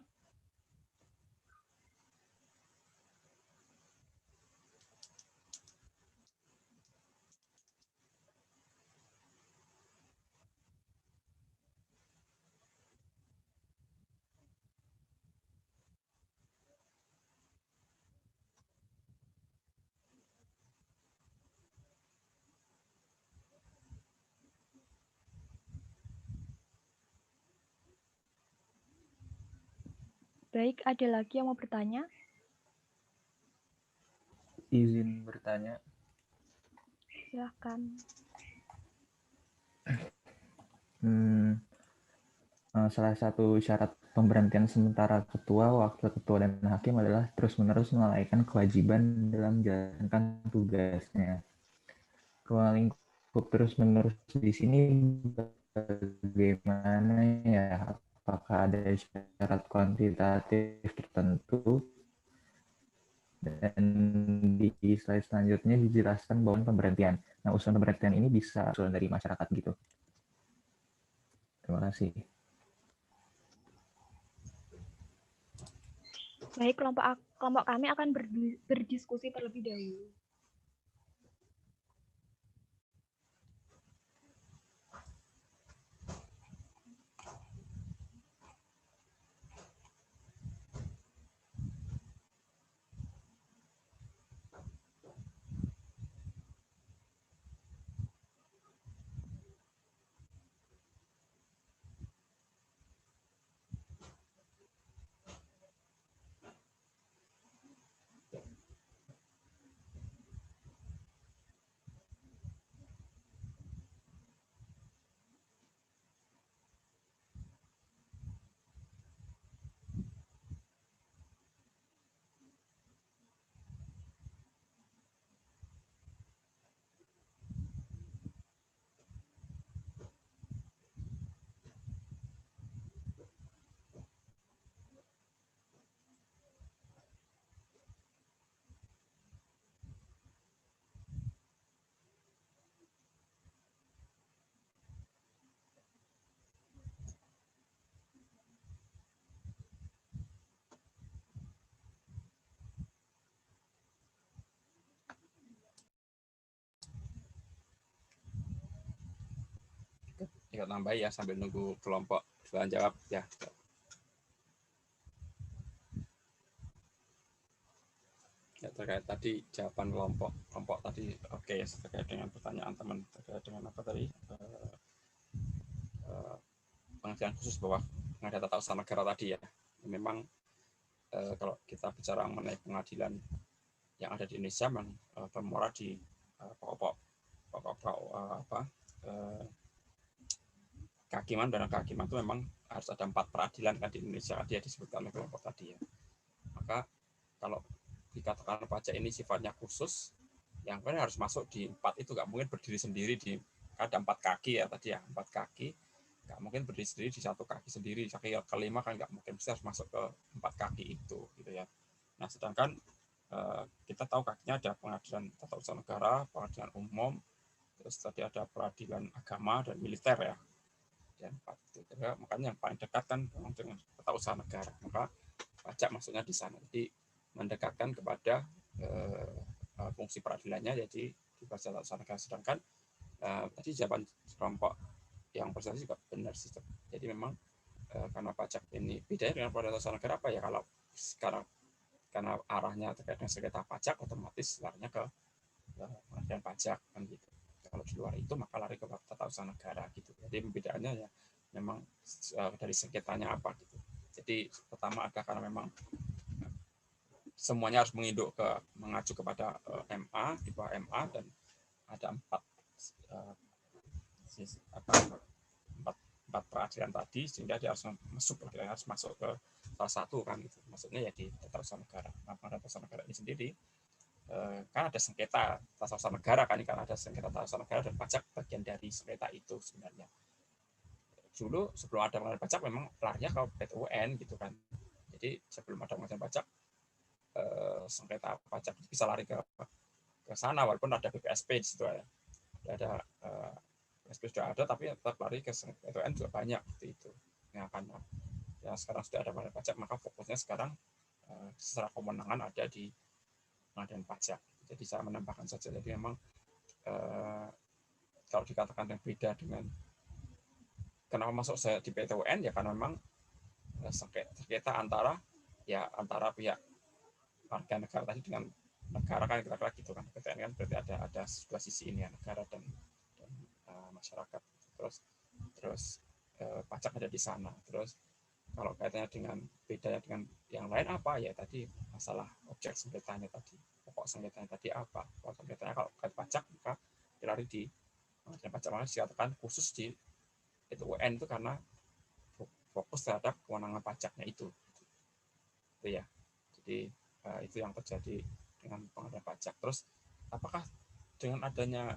Baik, ada lagi yang mau bertanya? Izin bertanya. Silahkan. Salah satu syarat pemberhentian sementara ketua, wakil ketua, dan hakim adalah terus-menerus melalaikan kewajiban dalam menjalankan tugasnya. Ruang lingkup terus-menerus di sini bagaimana ya? Apakah ada syarat kuantitatif tertentu? Dan di slide selanjutnya dijelaskan bahwa pemberhentian. Nah, usulan pemberhentian ini bisa usulan dari masyarakat gitu. Terima kasih. Baik, kelompok kami akan berdiskusi terlebih dahulu. Tinggal tambah ya sambil nunggu kelompok duluan jawab ya. Ya, terkait tadi jawaban kelompok tadi oke, terkait dengan pertanyaan teman terkait dengan apa tadi pengertian khusus bahwa pengadilan tata usaha negara tadi ya, memang kalau kita bicara mengenai pengadilan yang ada di Indonesia memang bermuara di kehakiman, dan kehakiman itu memang harus ada 4 peradilan kan di Indonesia, dia disebutkan oleh kelompok tadi ya. Maka kalau dikatakan pajak ini sifatnya khusus, yang kan harus masuk di 4 itu, nggak mungkin berdiri sendiri di, ada 4 kaki ya tadi ya, 4 kaki, nggak mungkin berdiri sendiri di 1 kaki sendiri, kaki kelima kan nggak mungkin, bisa harus masuk ke 4 kaki itu gitu ya. Nah sedangkan kita tahu kakinya ada pengadilan tata usaha negara, pengadilan umum, terus tadi ada peradilan agama dan militer ya. Dan 4 itu. Makanya yang paling dekat kan dengan tata usaha negara, maka pajak maksudnya di sana. Jadi mendekatkan kepada fungsi peradilannya, jadi di tata usaha negara. Sedangkan tadi jawaban kelompok yang presentasi juga benar sih. Jadi memang karena pajak ini bedanya dengan tata usaha negara apa ya, kalau sekarang karena arahnya terkait dengan sengketa pajak, otomatis larinya ke pengadilan pajak kan gitu. Kalau di luar itu maka lari ke tata usaha negara gitu. Jadi perbedaannya ya memang dari sengketanya apa gitu. Jadi pertama adalah karena memang semuanya harus mengacu kepada MA, di bawah MA, dan ada empat peradilan tadi, sehingga dia harus masuk ke salah satu kan gitu. Maksudnya ya di tata usaha negara. Nah, pada tata usaha negara ini sendiri kan ada sengketa tata usaha negara kan, karena ada sengketa tata usaha negara dan pajak bagian dari sengketa itu sebenarnya. Dulu sebelum ada pengadilan pajak memang larinya ke PT UN gitu kan. Jadi sebelum ada pengadilan pajak sengketa pajak bisa lari ke sana, walaupun ada BPSP di situ ya. Ada BPSP sudah ada, tapi tetap lari ke PT UN juga banyak seperti itu. Nah, karena ya sekarang sudah ada pengadilan pajak, maka fokusnya sekarang secara kewenangan ada di pengadilan pajak. Jadi saya menambahkan saja, jadi memang kalau dikatakan yang beda dengan kenapa masuk saya di PT UN, ya karena memang sengketa antara pihak warga negara tadi dengan negara kan, kira-kira gitu kan. PT UN kan berarti ada dua sisi ini ya, negara dan masyarakat. Terus pajak ada di sana. Terus kalau kaitannya dengan bedanya dengan yang lain apa, ya tadi masalah objek sengketanya tadi, pokok sengketanya tadi apa. Pokok sengketanya kalau kait pajak maka dilari di pengadilan pajak, malah dikatakan khusus di itu UN itu karena fokus terhadap kewenangan pajaknya itu ya. Jadi itu yang terjadi dengan pengadilan pajak. Terus apakah dengan adanya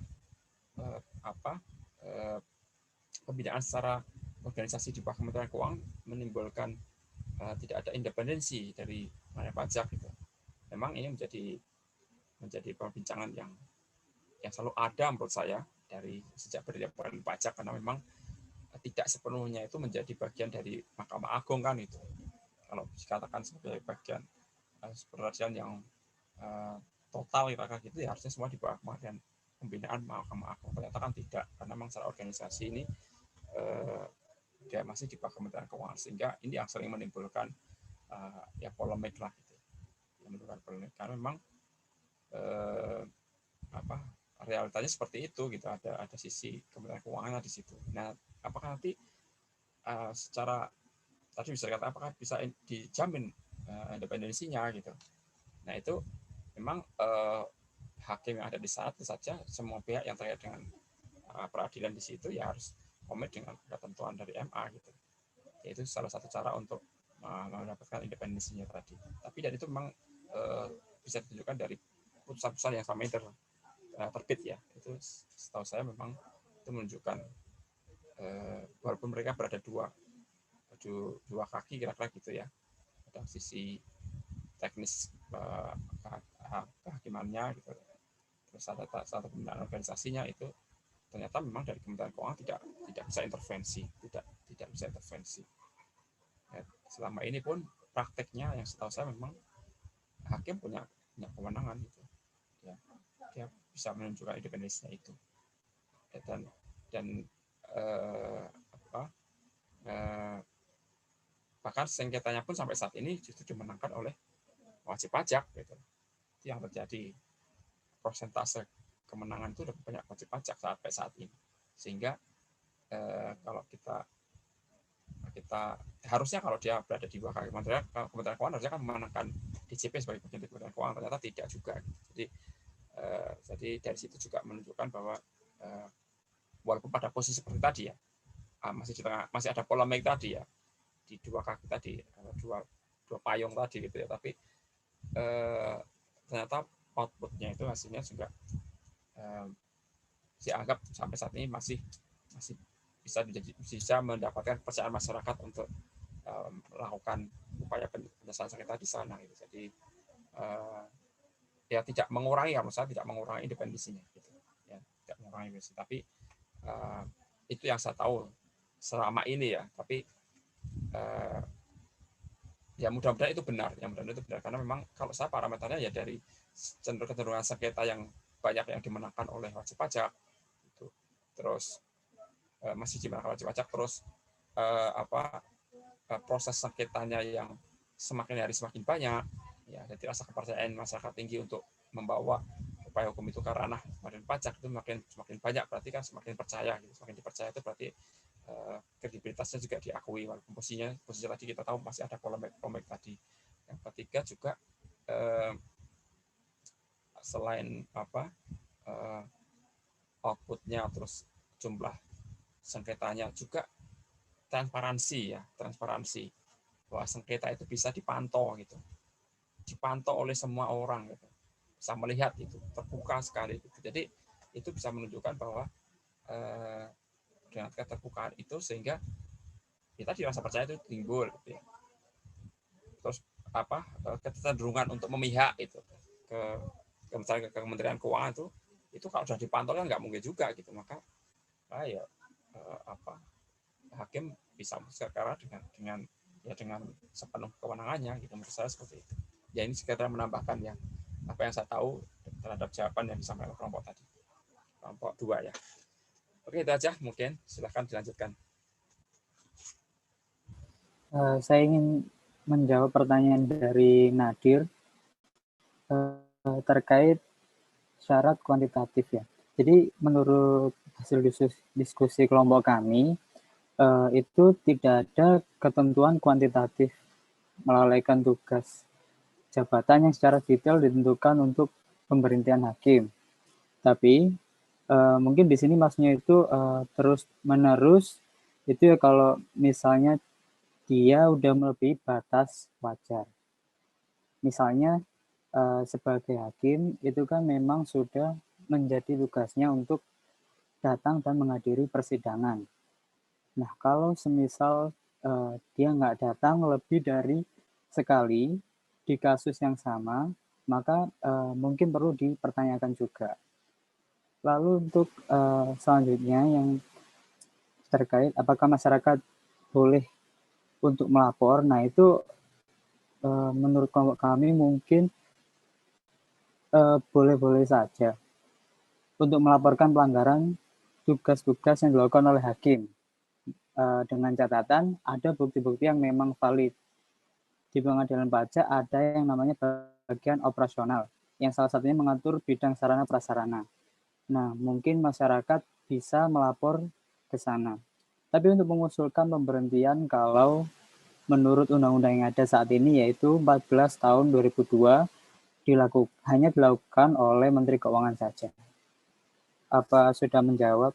pembinaan secara organisasi di bawah Kementerian Keuangan menimbulkan tidak ada independensi dari pengadilan pajak gitu? Memang ini menjadi perbincangan yang selalu ada menurut saya dari sejak berdirinya pengadilan pajak, karena memang tidak sepenuhnya itu menjadi bagian dari Mahkamah Agung kan itu. Kalau dikatakan sebagai bagian peradilan yang total kira-kira gitu, ya harusnya semua di bawah pembinaan Mahkamah Agung. Ternyata kan tidak, karena memang secara organisasi ini dia masih di bawah Kementerian Keuangan, sehingga ini yang sering menimbulkan ya polemik lah gitu. Menimbulkan polemik karena memang realitanya seperti itu gitu, ada sisi Kementerian Keuangan di situ. Nah, apakah nanti secara tadi bisa dikatakan apakah bisa dijamin independensinya gitu? Nah, itu memang hakim yang ada di sana itu saja, semua pihak yang terkait dengan peradilan di situ ya harus komit dengan ketentuan dari MA gitu. Itu salah satu cara untuk mendapatkan independensinya tadi. Tapi dari itu memang bisa ditunjukkan dari putusan-putusan yang sama terbit ya. Itu setahu saya memang itu menunjukkan walaupun mereka berada dua kaki kira-kira gitu ya. Ada sisi teknis kehakimannya gitu. Terus ada satu pembinaan organisasinya, itu ternyata memang dari Kementerian Keuangan tidak bisa intervensi, tidak bisa intervensi. Ya, selama ini pun prakteknya yang setahu saya memang hakim punya kewenangan gitu. Ya, dia bisa menunjukkan independensinya itu. Dan bahkan sengketanya pun sampai saat ini justru dimenangkan oleh wajib pajak gitu. Itu yang terjadi, persentase kemenangan itu lebih banyak wajib pajak sampai saat ini, sehingga kalau kita harusnya kalau dia berada di bawah Kementerian Keuangan harusnya kan memenangkan DJP sebagai bagian dari Kementerian Keuangan, ternyata tidak juga. Jadi dari situ juga menunjukkan bahwa walaupun pada posisi seperti tadi ya, masih ada polemik tadi ya di dua kaki tadi, dua payung tadi gitu ya, tapi ternyata outputnya itu hasilnya juga dianggap sampai saat ini masih bisa mendapatkan kepercayaan masyarakat untuk melakukan upaya penyelesaian sengketa di sana gitu. Jadi ya tidak mengurangi, menurut saya tidak mengurangi independensinya gitu. Ya, tidak mengurangi independensi, tapi itu yang saya tahu selama ini ya. Tapi ya mudah-mudahan itu benar, karena memang kalau saya parameternya ya dari kecenderungan sengketa yang banyak yang dimenangkan oleh wajib pajak itu, terus masih dimenangkan wajib pajak, terus proses sengketanya yang semakin hari semakin banyak ya, jadi rasa kepercayaan masyarakat tinggi untuk membawa upaya hukum itu ke ranah pengadilan pajak itu semakin banyak, berarti kan semakin percaya gitu. Semakin dipercaya itu berarti kredibilitasnya juga diakui, walaupun posisi tadi kita tahu masih ada polemik tadi. Yang ketiga juga selain outputnya, terus jumlah sengketanya, juga transparansi bahwa sengketa itu bisa dipantau gitu, dipantau oleh semua orang gitu, bisa melihat itu terbuka sekali gitu. Jadi itu bisa menunjukkan bahwa dengan keterbukaan itu sehingga kita dirasa percaya itu timbul gitu ya. Terus kecenderungan untuk memihak itu misalnya ke Kementerian Keuangan itu kalau sudah dipantau kan nggak mungkin juga gitu, maka hakim bisa sekarang dengan sepenuh kewenangannya gitu, menurut saya seperti itu. Ya ini sekedar menambahkan ya apa yang saya tahu terhadap jawaban yang disampaikan kelompok tadi, kelompok 2 ya. Oke, itu aja, mungkin silahkan dilanjutkan. Saya ingin menjawab pertanyaan dari Nadir terkait syarat kuantitatif ya. Jadi menurut hasil diskusi kelompok kami itu tidak ada ketentuan kuantitatif melalaikan tugas jabatan yang secara detail ditentukan untuk pemberhentian hakim. Tapi mungkin di sini maksudnya itu terus menerus itu ya, kalau misalnya dia udah melebihi batas wajar. Misalnya sebagai hakim itu kan memang sudah menjadi tugasnya untuk datang dan menghadiri persidangan. Nah, kalau semisal dia nggak datang lebih dari sekali di kasus yang sama, maka mungkin perlu dipertanyakan juga. Lalu untuk selanjutnya yang terkait apakah masyarakat boleh untuk melapor, nah itu menurut kami mungkin boleh-boleh saja untuk melaporkan pelanggaran tugas-tugas yang dilakukan oleh hakim dengan catatan ada bukti-bukti yang memang valid. Di pengadilan pajak ada yang namanya bagian operasional yang salah satunya mengatur bidang sarana prasarana. Nah, mungkin masyarakat bisa melapor ke sana. Tapi untuk mengusulkan pemberhentian kalau menurut undang-undang yang ada saat ini yaitu 14 tahun 2002 hanya dilakukan oleh Menteri Keuangan saja. Apa sudah menjawab?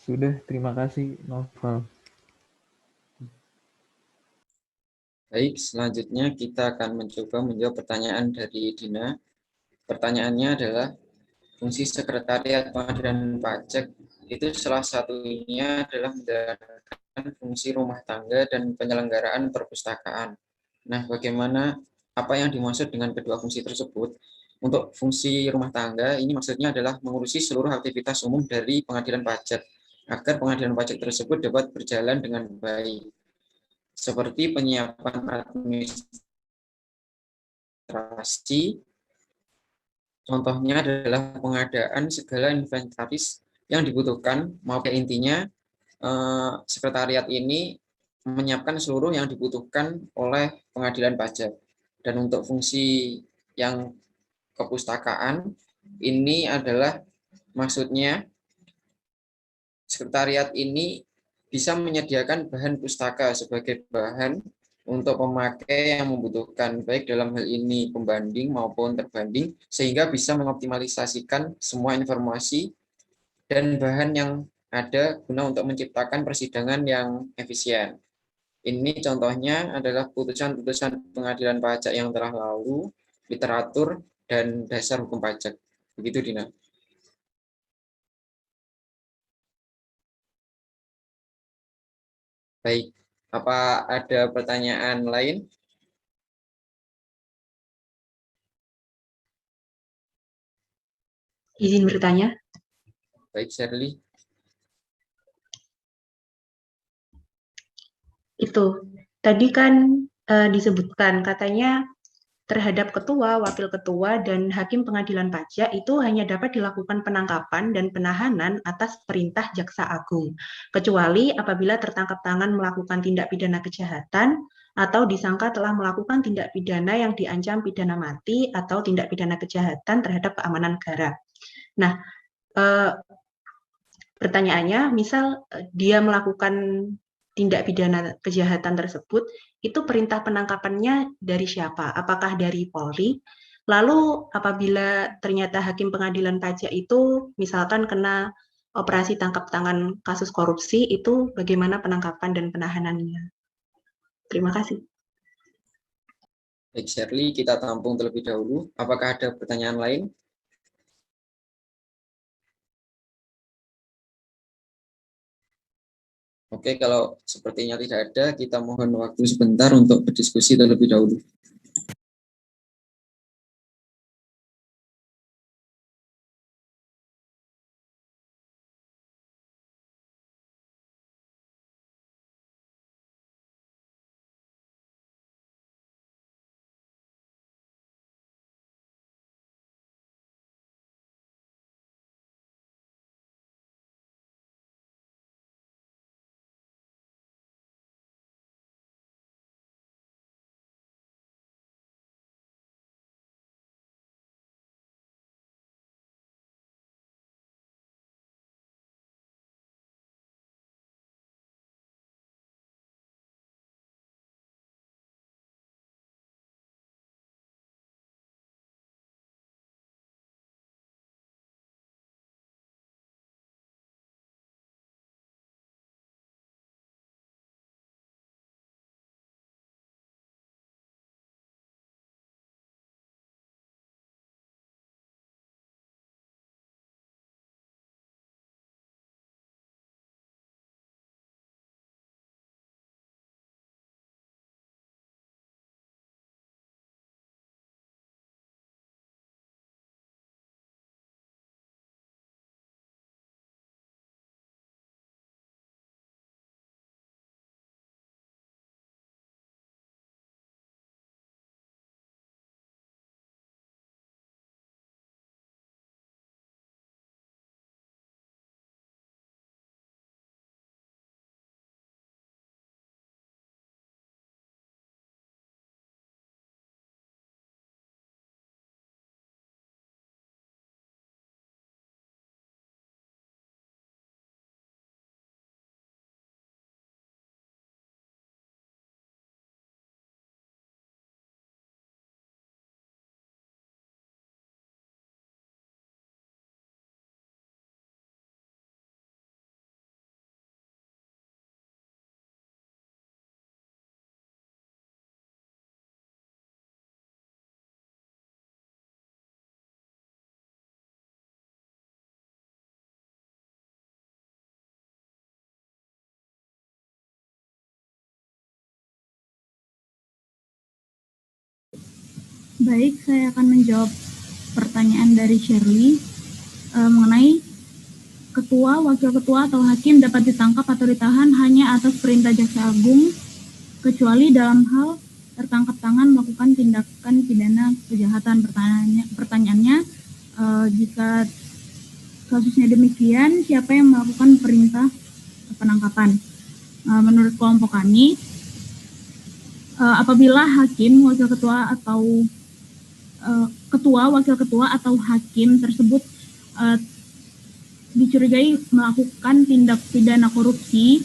Sudah, terima kasih Novel. Baik, selanjutnya kita akan mencoba menjawab pertanyaan dari Dina. Pertanyaannya adalah, fungsi sekretariat pengadilan pajak itu salah satunya adalah menjalankan fungsi rumah tangga dan penyelenggaraan perpustakaan. Nah, bagaimana apa yang dimaksud dengan kedua fungsi tersebut? Untuk fungsi rumah tangga ini maksudnya adalah mengurusi seluruh aktivitas umum dari pengadilan pajak agar pengadilan pajak tersebut dapat berjalan dengan baik, seperti penyiapan administrasi. Contohnya adalah pengadaan segala inventaris yang dibutuhkan, maupun intinya sekretariat ini menyiapkan seluruh yang dibutuhkan oleh pengadilan pajak. Dan untuk fungsi yang kepustakaan ini adalah maksudnya sekretariat ini bisa menyediakan bahan pustaka sebagai bahan untuk pemakai yang membutuhkan, baik dalam hal ini pembanding maupun terbanding, sehingga bisa mengoptimalisasikan semua informasi dan bahan yang ada guna untuk menciptakan persidangan yang efisien. Ini contohnya adalah putusan-putusan pengadilan pajak yang telah lalu, literatur, dan dasar hukum pajak. Begitu, Dina. Baik, apa ada pertanyaan lain? Izin bertanya. Baik, Shirley. Itu tadi kan disebutkan katanya terhadap ketua, wakil ketua, dan hakim pengadilan pajak itu hanya dapat dilakukan penangkapan dan penahanan atas perintah Jaksa Agung, kecuali apabila tertangkap tangan melakukan tindak pidana kejahatan atau disangka telah melakukan tindak pidana yang diancam pidana mati atau tindak pidana kejahatan terhadap keamanan negara. Nah, pertanyaannya, misal dia melakukan tindak pidana kejahatan tersebut, itu perintah penangkapannya dari siapa? Apakah dari Polri? Lalu apabila ternyata hakim pengadilan pajak itu misalkan kena operasi tangkap tangan kasus korupsi, itu bagaimana penangkapan dan penahanannya? Terima kasih. Baik, Shirley, kita tampung terlebih dahulu. Apakah ada pertanyaan lain? Oke, kalau sepertinya tidak ada, kita mohon waktu sebentar untuk berdiskusi terlebih dahulu. Baik, saya akan menjawab pertanyaan dari Shirley mengenai ketua, wakil ketua, atau hakim dapat ditangkap atau ditahan hanya atas perintah Jaksa Agung, kecuali dalam hal tertangkap tangan melakukan tindakan pidana kejahatan. Pertanyaannya, jika kasusnya demikian, siapa yang melakukan perintah penangkapan? Menurut kelompok kami, apabila hakim, wakil ketua, atau ketua, wakil ketua, atau hakim tersebut dicurigai melakukan tindak pidana korupsi,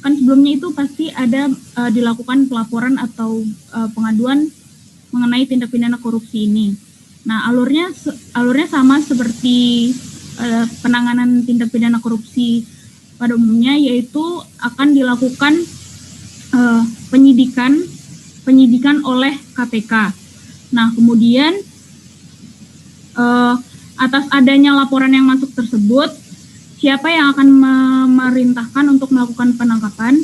kan sebelumnya itu pasti ada dilakukan pelaporan atau pengaduan mengenai tindak pidana korupsi ini. Nah, alurnya sama seperti penanganan tindak pidana korupsi pada umumnya, yaitu akan dilakukan penyidikan oleh KPK. Nah, kemudian atas adanya laporan yang masuk tersebut, siapa yang akan memerintahkan untuk melakukan penangkapan?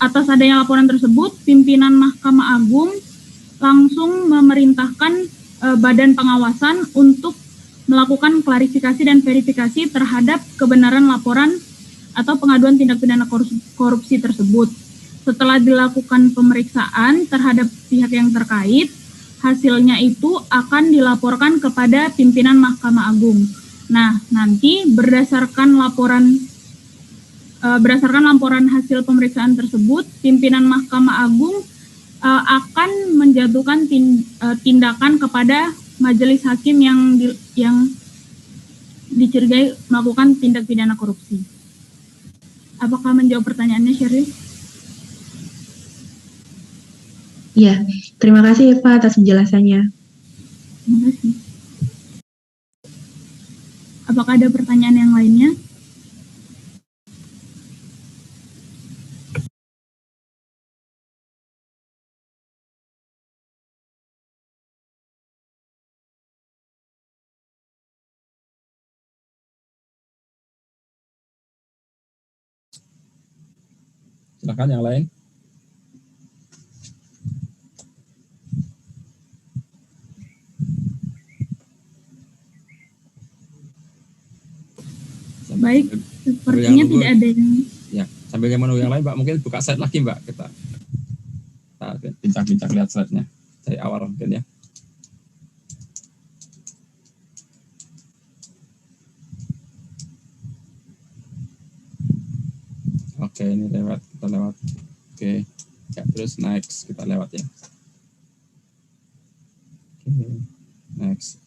Atas adanya laporan tersebut, pimpinan Mahkamah Agung langsung memerintahkan Badan Pengawasan untuk melakukan klarifikasi dan verifikasi terhadap kebenaran laporan atau pengaduan tindak pidana korupsi tersebut. Setelah dilakukan pemeriksaan terhadap pihak yang terkait, hasilnya itu akan dilaporkan kepada pimpinan Mahkamah Agung. Nah, nanti berdasarkan laporan berdasarkan laporan hasil pemeriksaan tersebut, pimpinan Mahkamah Agung akan menjatuhkan tindakan kepada majelis hakim yang dicurigai melakukan tindak pidana korupsi. Apakah menjawab pertanyaannya, Sheryl? Ya, terima kasih Eva atas penjelasannya. Terima kasih. Apakah ada pertanyaan yang lainnya? Silakan yang lain. Baik, sepertinya tidak ada yang... Ya, sambil menunggu yang lain, Mbak, mungkin buka slide lagi, Mbak. Kita bincang-bincang lihat slide-nya dari awal mungkin ya. Oke, ini kita lewat. Oke, ya, terus next kita lewat ya. Oke, next.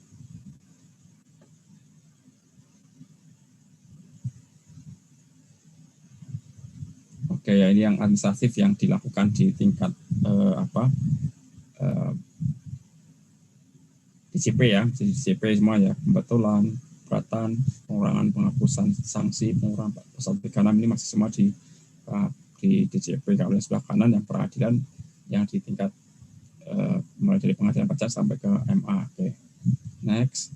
Oke, ya, ini yang administratif yang dilakukan di tingkat DCP ya, DCP semua ya, pembetulan, pemberatan, pengurangan, penghapusan sanksi, pengurangan pasal 36 ini masih semua di DCP. Kalau yang sebelah kanan yang peradilan yang di tingkat mulai dari pengadilan pajak sampai ke MA. Oke, next.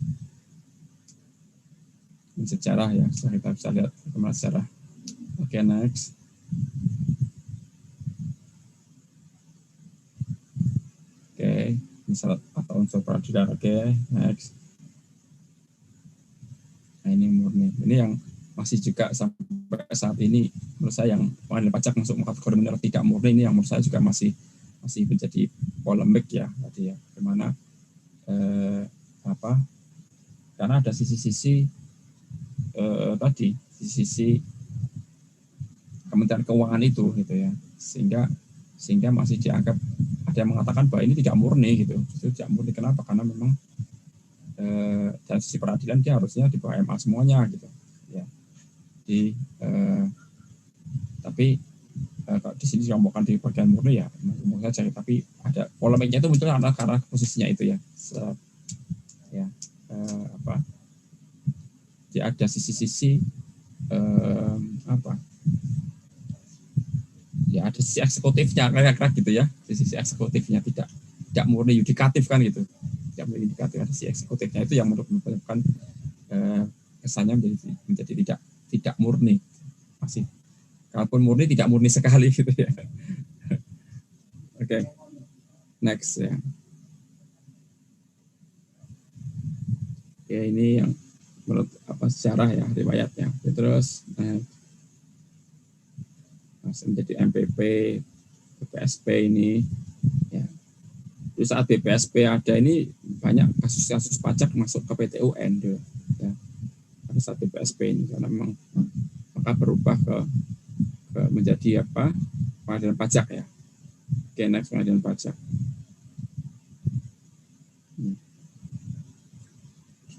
Ini sejarah ya, kita bisa lihat bagaimana sejarah. Oke, next. Oke, misal atau unsur peradilan. Oke, next. Nah, ini murni. Ini yang masih juga sampai saat ini menurut saya yang pengadilan pajak masuk kategori benar tidak murni, ini yang menurut saya juga masih menjadi polemik ya tadi ya. Bagaimana karena ada sisi-sisi tadi sisi Kementerian Keuangan itu gitu ya, sehingga masih dianggap ada yang mengatakan bahwa ini tidak murni gitu. Itu tidak murni kenapa? Karena memang dari sisi peradilan dia harusnya di bawah MA semuanya gitu ya. Tapi kalau di sini dikelompokkan di bagian murni ya mungkin saja, tapi ada polemiknya itu muncul karena posisinya itu ya. Dia ada sisi-sisi ya ada sisi eksekutifnya kira-kira gitu ya, sisi eksekutifnya tidak murni yudikatif kan gitu, tidak murni yudikatif, ada sisi eksekutifnya itu yang menyebabkan kesannya menjadi tidak murni, masih kalaupun murni tidak murni sekali gitu ya. Oke, next ya. Oke, ini yang menurut sejarah ya riwayatnya. Terus menjadi MPP, BPSP ini ya. Di saat BPSP ada ini banyak kasus-kasus pajak masuk ke PT UN ya. Pada saat BPSP ini karena memang maka berubah ke menjadi pengadilan pajak ya. Oke, next pengadilan pajak.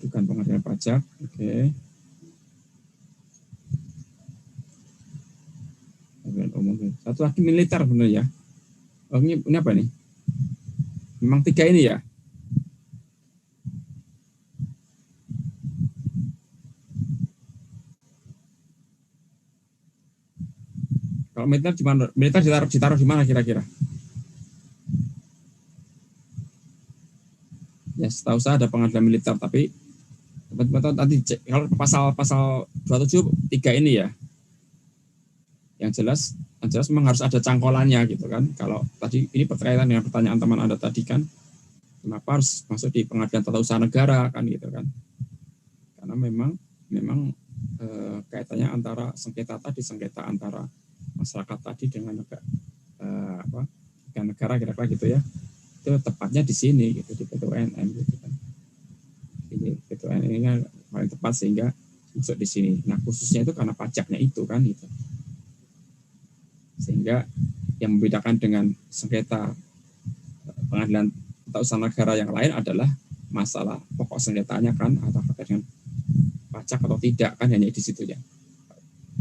Bukan pengadilan pajak. Oke. Satu lagi militer benar ya. Oh, ini apa nih? Memang 3 ini ya. Kalau militer di mana? Militer ditaruh di mana kira-kira? Ya, setahu saya ada pengadilan militer, tapi teman-teman tadi cek kalau pasal 27 3 ini ya. Yang jelas memang harus ada cangkolannya gitu kan. Kalau tadi ini berkaitan dengan pertanyaan teman Anda tadi kan, kenapa harus masuk di pengadilan tata usaha negara kan gitu kan? Karena memang kaitannya antara sengketa antara masyarakat tadi dengan negara kira-kira gitu ya. Itu tepatnya di sini gitu, di PTUNM gitu kan. Ini PTUNM ini paling tepat sehingga masuk di sini. Nah, khususnya itu karena pajaknya itu kan gitu. Sehingga yang membedakan dengan sengketa pengadilan tata usaha negara yang lain adalah masalah pokok sengketanya kan, atau terkait dengan pajak atau tidak kan, hanya di situ ya.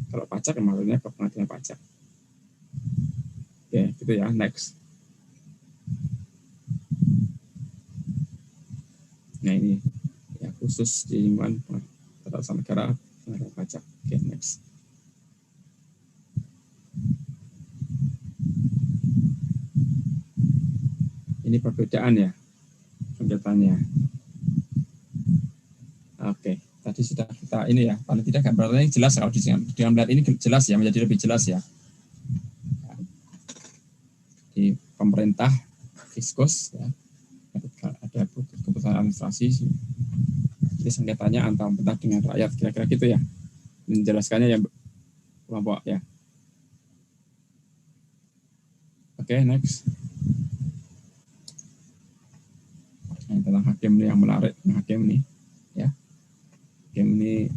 Kalau pajak maksudnya ke pengadilan pajak. Oke, gitu ya. Next. Nah ini ya khusus di lingkungan tata usaha negara, pengadilan pajak. Oke, next. Ini perbedaan ya sengketanya. Oke, tadi sudah kita ini ya, paling tidak gambarnya jelas kalau dengan melihat ini jelas ya, menjadi lebih jelas ya. Di pemerintah fiskus ya, ada keputusan administrasi, jadi sengketanya antara pemerintah dengan rakyat, kira-kira gitu ya. Menjelaskannya yang kelompok ya. Oke, next. Ini tentang hakim ini yang menarik, hakim ini ya. Hakim ini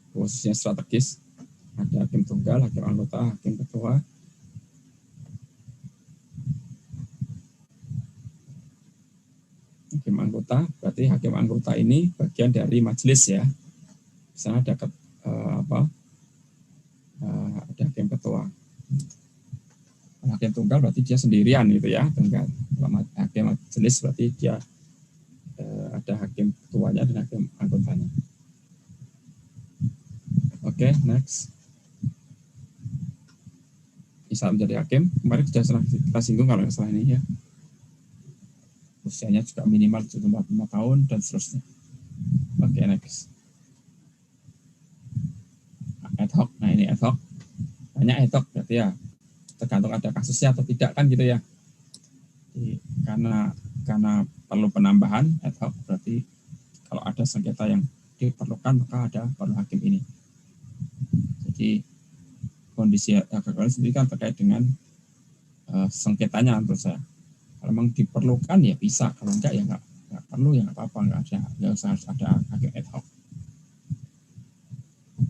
posisinya strategis. Ada hakim tunggal, hakim anggota, hakim ketua. Hakim anggota, berarti hakim anggota ini bagian dari majelis ya. Di sana ada ada hakim ketua. Hakim tunggal berarti dia sendirian gitu ya, tunggal. Kalau hakim majelis berarti dia ada hakim ketuanya dan hakim anggotanya. Oke, next. Bisa menjadi hakim, kemarin sudah kita singgung kalau salah ini ya. Usianya juga minimal 75 tahun dan seterusnya. Oke, next. Ad hoc, nah ini ad hoc. Banyak ad hoc berarti ya, tergantung ada kasusnya atau tidak kan gitu ya. Jadi, karena perlu penambahan ad hoc, berarti kalau ada sengketa yang diperlukan maka perlu hakim ini. Jadi kondisi kegagalan sendiri kan terkait dengan sengketanya menurut saya. Kalau memang diperlukan ya bisa, kalau enggak ya enggak perlu ya enggak apa-apa, enggak usah harus ada hakim ad hoc.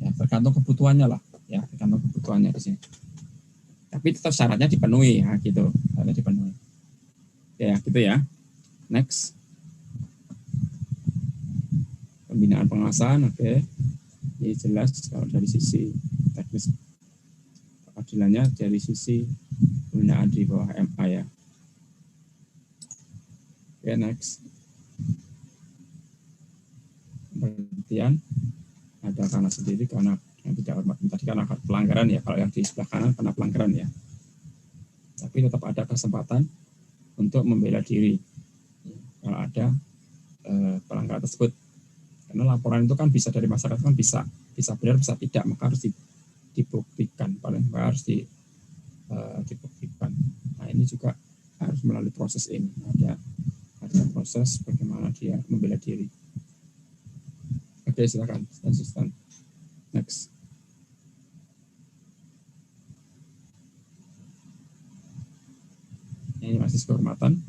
Ya, tergantung kebutuhannya lah, ya tergantung kebutuhannya di sini. Tapi tetap syaratnya dipenuhi ya gitu, syaratnya dipenuhi. Ya gitu ya. Next. Pembinaan pengawasan, oke. Ini jelas kalau dari sisi teknis peradilannya, dari sisi pembinaan di bawah MA ya. Oke, next. Pengertian ada karena sendiri, karena yang tidak hormat tadi karena pelanggaran ya, kalau yang di sebelah kanan karena pelanggaran ya. Tapi tetap ada kesempatan untuk membela diri kalau ada pelanggaran tersebut. Karena laporan itu kan bisa dari masyarakat, kan bisa benar bisa tidak, maka harus dibuktikan, paling harus dibuktikan. Nah ini juga harus melalui proses ini, ada proses bagaimana dia membela diri. Oke, silakan asisten. Next. Ini masih kehormatan.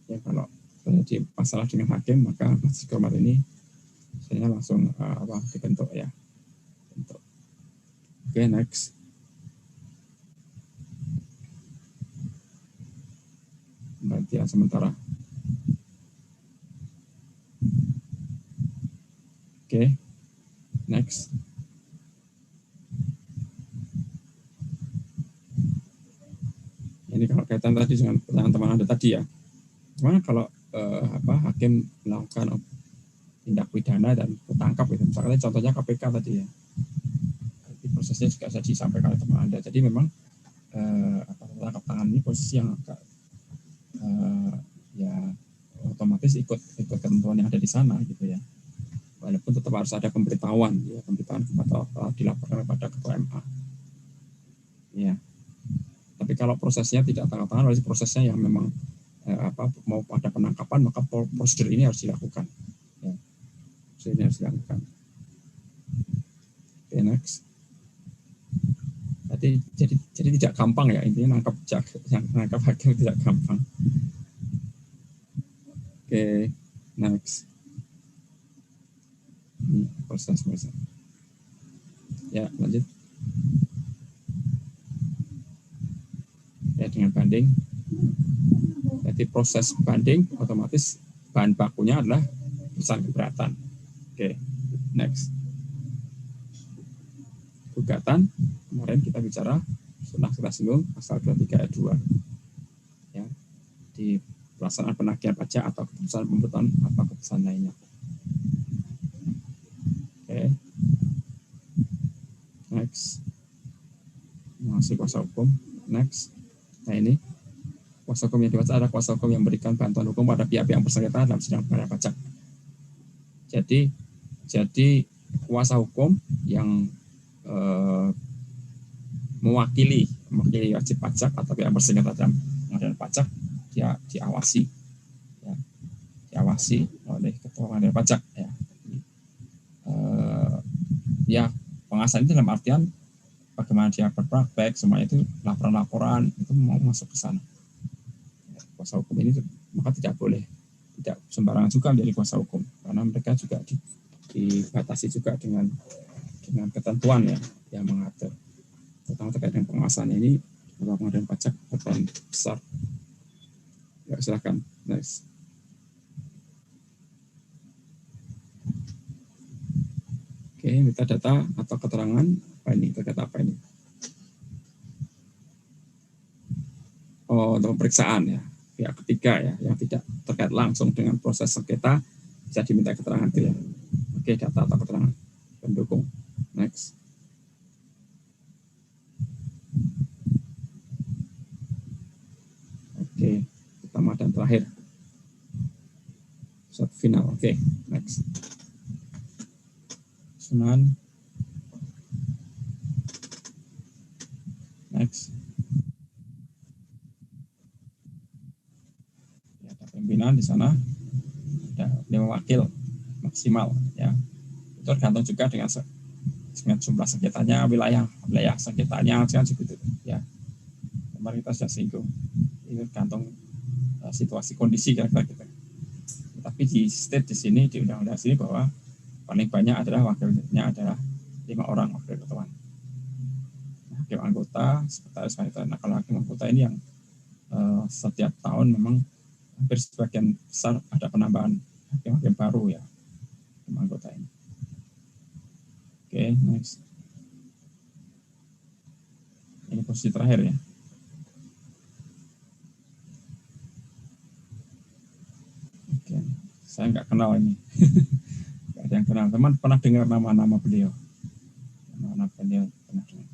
Ya, kalau terjadi masalah dengan hakim, maka majelis kehormatan ini saya langsung dibentuk ya. Bentuk. Oke, next. Pemberhentian sementara. Oke, next. Ini kalau kaitan tadi dengan pertanyaan teman Anda tadi ya. Gimana kalau hakim melakukan tindak pidana dan ketangkap gitu. Misalnya contohnya KPK tadi ya. Jadi prosesnya juga sudah disampaikan oleh teman Anda. Jadi memang tangkap tangan ini posisi yang agak ya otomatis ikut ketentuan yang ada di sana gitu ya. Walaupun tetap harus ada pemberitahuan kepada dilaporkan kepada ketua MA. Ya. Tapi kalau prosesnya tidak tangkap tangan, berarti prosesnya yang memang mau ada penangkapan, maka prosedur ini harus dilakukan. Ya. Prosedur ini harus dilakukan. Oke, next. Jadi tidak gampang ya, intinya nangkap hakim tidak gampang. Oke, next. proses. Ya, lanjut. Ya, dengan banding. Jadi proses banding otomatis bahan bakunya adalah putusan keberatan. Oke, next. Gugatan, kemarin kita bicara, sudah kita singgung pasal 23 ayat 2. Ya, di pelaksanaan penagihan pajak atau keputusan pembutuhan atau keputusan lainnya. Oke. Next. Masih kuasa hukum. Next. Nah ini kuasa hukum yang dibaca adalah kuasa hukum yang memberikan bantuan hukum pada pihak-pihak yang bersengketa dalam sidang pengadilan pajak. Jadi kuasa hukum yang mewakili wajib pajak atau pihak bersengketa dalam pengadilan pajak, dia diawasi, ya, diawasi oleh ketua pengadilan pajak. Ya, ya pengawasan itu dalam artian bagaimana dia berpraktek, semua itu laporan-laporan itu mau masuk ke sana. Kuasa hukum ini maka tidak boleh, tidak sembarangan juga menjadi kuasa hukum, karena mereka juga dibatasi juga dengan ketentuan ya yang mengatur, terutama terkait dengan pengawasan ini. Ketua pengadilan pajak berperan besar. Ya, silakan. Next. Oke, minta data atau keterangan apa ini? Terkait apa ini? Oh, untuk pemeriksaan ya. Pihak ketiga ya, yang tidak terkait langsung dengan proses sengketa bisa diminta keterangan itu ya. Oke, data atau keterangan pendukung. Next. Oke, pertama dan terakhir. Satu final. Oke, next. Sunan. Next. Ya, ada pimpinan di sana. Ada 5 wakil maksimal ya. Itu tergantung juga dengan jumlah sengketanya, wilayah sengketanya kan segitu ya. Kemarin kita sudah singgung. Itu tergantung situasi kondisi kira-kira gitu. Tapi di state di sini di undang-undang sini bahwa paling banyak adalah wakilnya adalah 5 orang wakil ketua. Hakim anggota, sekretaris panitia. Nah, kalau hakim anggota ini yang setiap tahun memang hampir sebagian besar ada penambahan hakim-hakim baru ya, hakim anggota ini. Oke, next. Ini posisi terakhir ya. Oke, saya nggak kenal ini. Nggak ada yang kenal. Teman pernah dengar nama-nama beliau? Nama-nama beliau pernah dengar.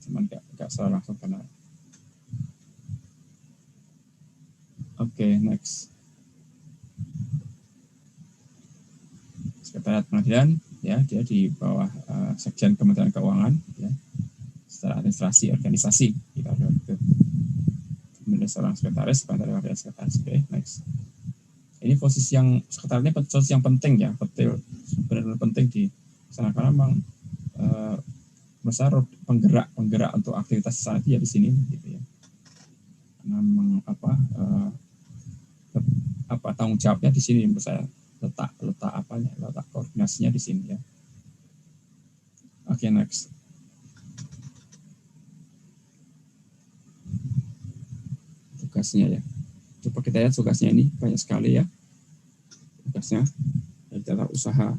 Cuman nggak secara langsung kenal. Oke, next. Sekretariat pengadilan, ya, dia di bawah Sekjen Kementerian Keuangan, ya, secara administrasi organisasi. Kita ada itu. Kemudian seorang sekretaris, sekretaris wakil sekretaris. Oke, next. Ini posisi yang sekretariatnya posisi yang penting ya, benar-benar penting di sana karena memang besar penggerak untuk aktivitas sana itu ya di sini, gitu ya. Karena memang apa tanggung jawabnya di sini menurut saya, letak koordinasinya di sini ya. Oke, next. Tugasnya ya. Coba kita lihat tugasnya ini banyak sekali ya. Tugasnya dari tata usaha,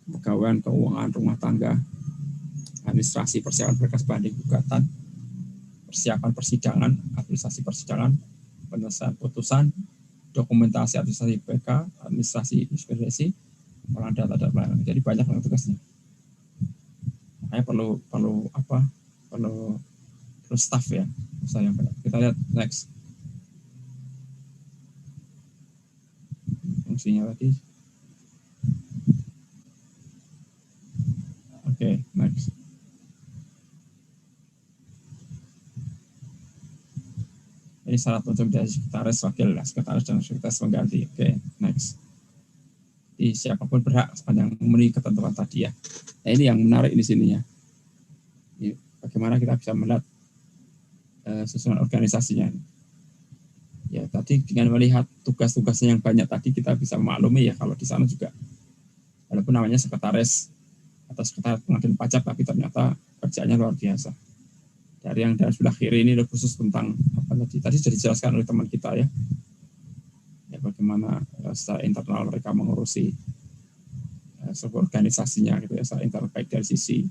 pegawaian, keuangan, rumah tangga, administrasi, persiapan berkas banding gugatan, persiapan persidangan, administrasi persidangan, penyelesaian putusan, dokumentasi administrasi PK, administrasi diskresi, pengolahan data dan lain-lain. Jadi banyak banget tugasnya. Makanya perlu staff ya, usaha yang banyak. Kita lihat next. Fungsinya tadi. Oke, next. Ini syarat untuk menjadi sekretaris wakil, sekretaris dan sekretaris pengganti. Oke, next. Jadi siapapun berhak sepanjang memenuhi ketentuan tadi ya. Nah, ini yang menarik di sini ya. Ini bagaimana kita bisa melihat susunan organisasinya. Ya tadi dengan melihat tugas-tugasnya yang banyak tadi kita bisa memaklumi ya kalau di sana juga walaupun namanya sekretaris atau sekretaris pengadilan pajak tapi ternyata kerjaannya luar biasa. Dari yang dari sebelah kiri ini khusus tentang apa tadi sudah dijelaskan oleh teman kita ya. Ya bagaimana secara internal mereka mengurusi sebuah organisasinya gitu ya, secara internal baik dari sisi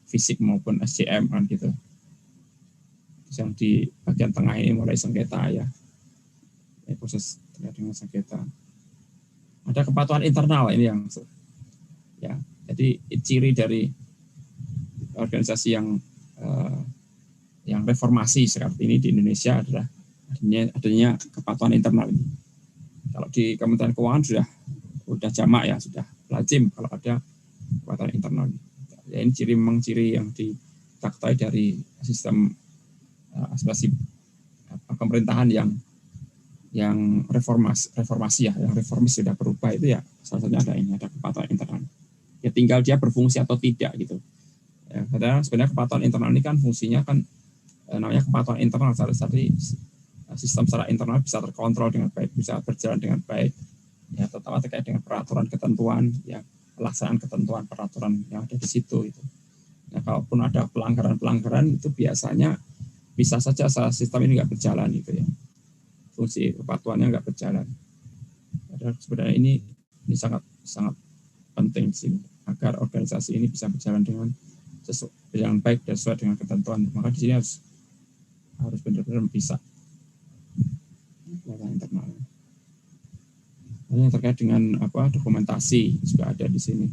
fisik maupun SDM kan gitu. Terus yang di bagian tengah ini mulai sengketa ya. Proses terkait dengan sengketa. Ada kepatuhan internal ini yang ya. Jadi ciri dari organisasi yang reformasi seperti ini di Indonesia adalah adanya kepatuhan internal ini. Kalau di Kementerian Keuangan sudah jamak ya, sudah lazim kalau ada kepatuhan internal. Ya, ini memang ciri yang ditakuti dari sistem aspirasi pemerintahan yang reformasi ya, yang reformis sudah berubah itu ya salah satunya ada kepatuhan internal. Ya tinggal dia berfungsi atau tidak gitu. Ya, padahal sebenarnya kepatuhan internal ini kan fungsinya kan namanya kepatuhan internal tadi sistem secara internal bisa terkontrol dengan baik, bisa berjalan dengan baik. Ya terutama terkait dengan peraturan ketentuan ya, pelaksanaan ketentuan peraturan yang ada di situ itu. Nah, kalaupun ada pelanggaran itu biasanya bisa saja sistem ini nggak berjalan gitu ya. Fungsi kepatuhannya nggak berjalan. Padahal sebenarnya ini sangat penting sih agar organisasi ini bisa berjalan dengan baik dan sesuai dengan ketentuan. Maka di sini harus benar-benar bisa internal. Yang terkait dengan dokumentasi juga ada di sini.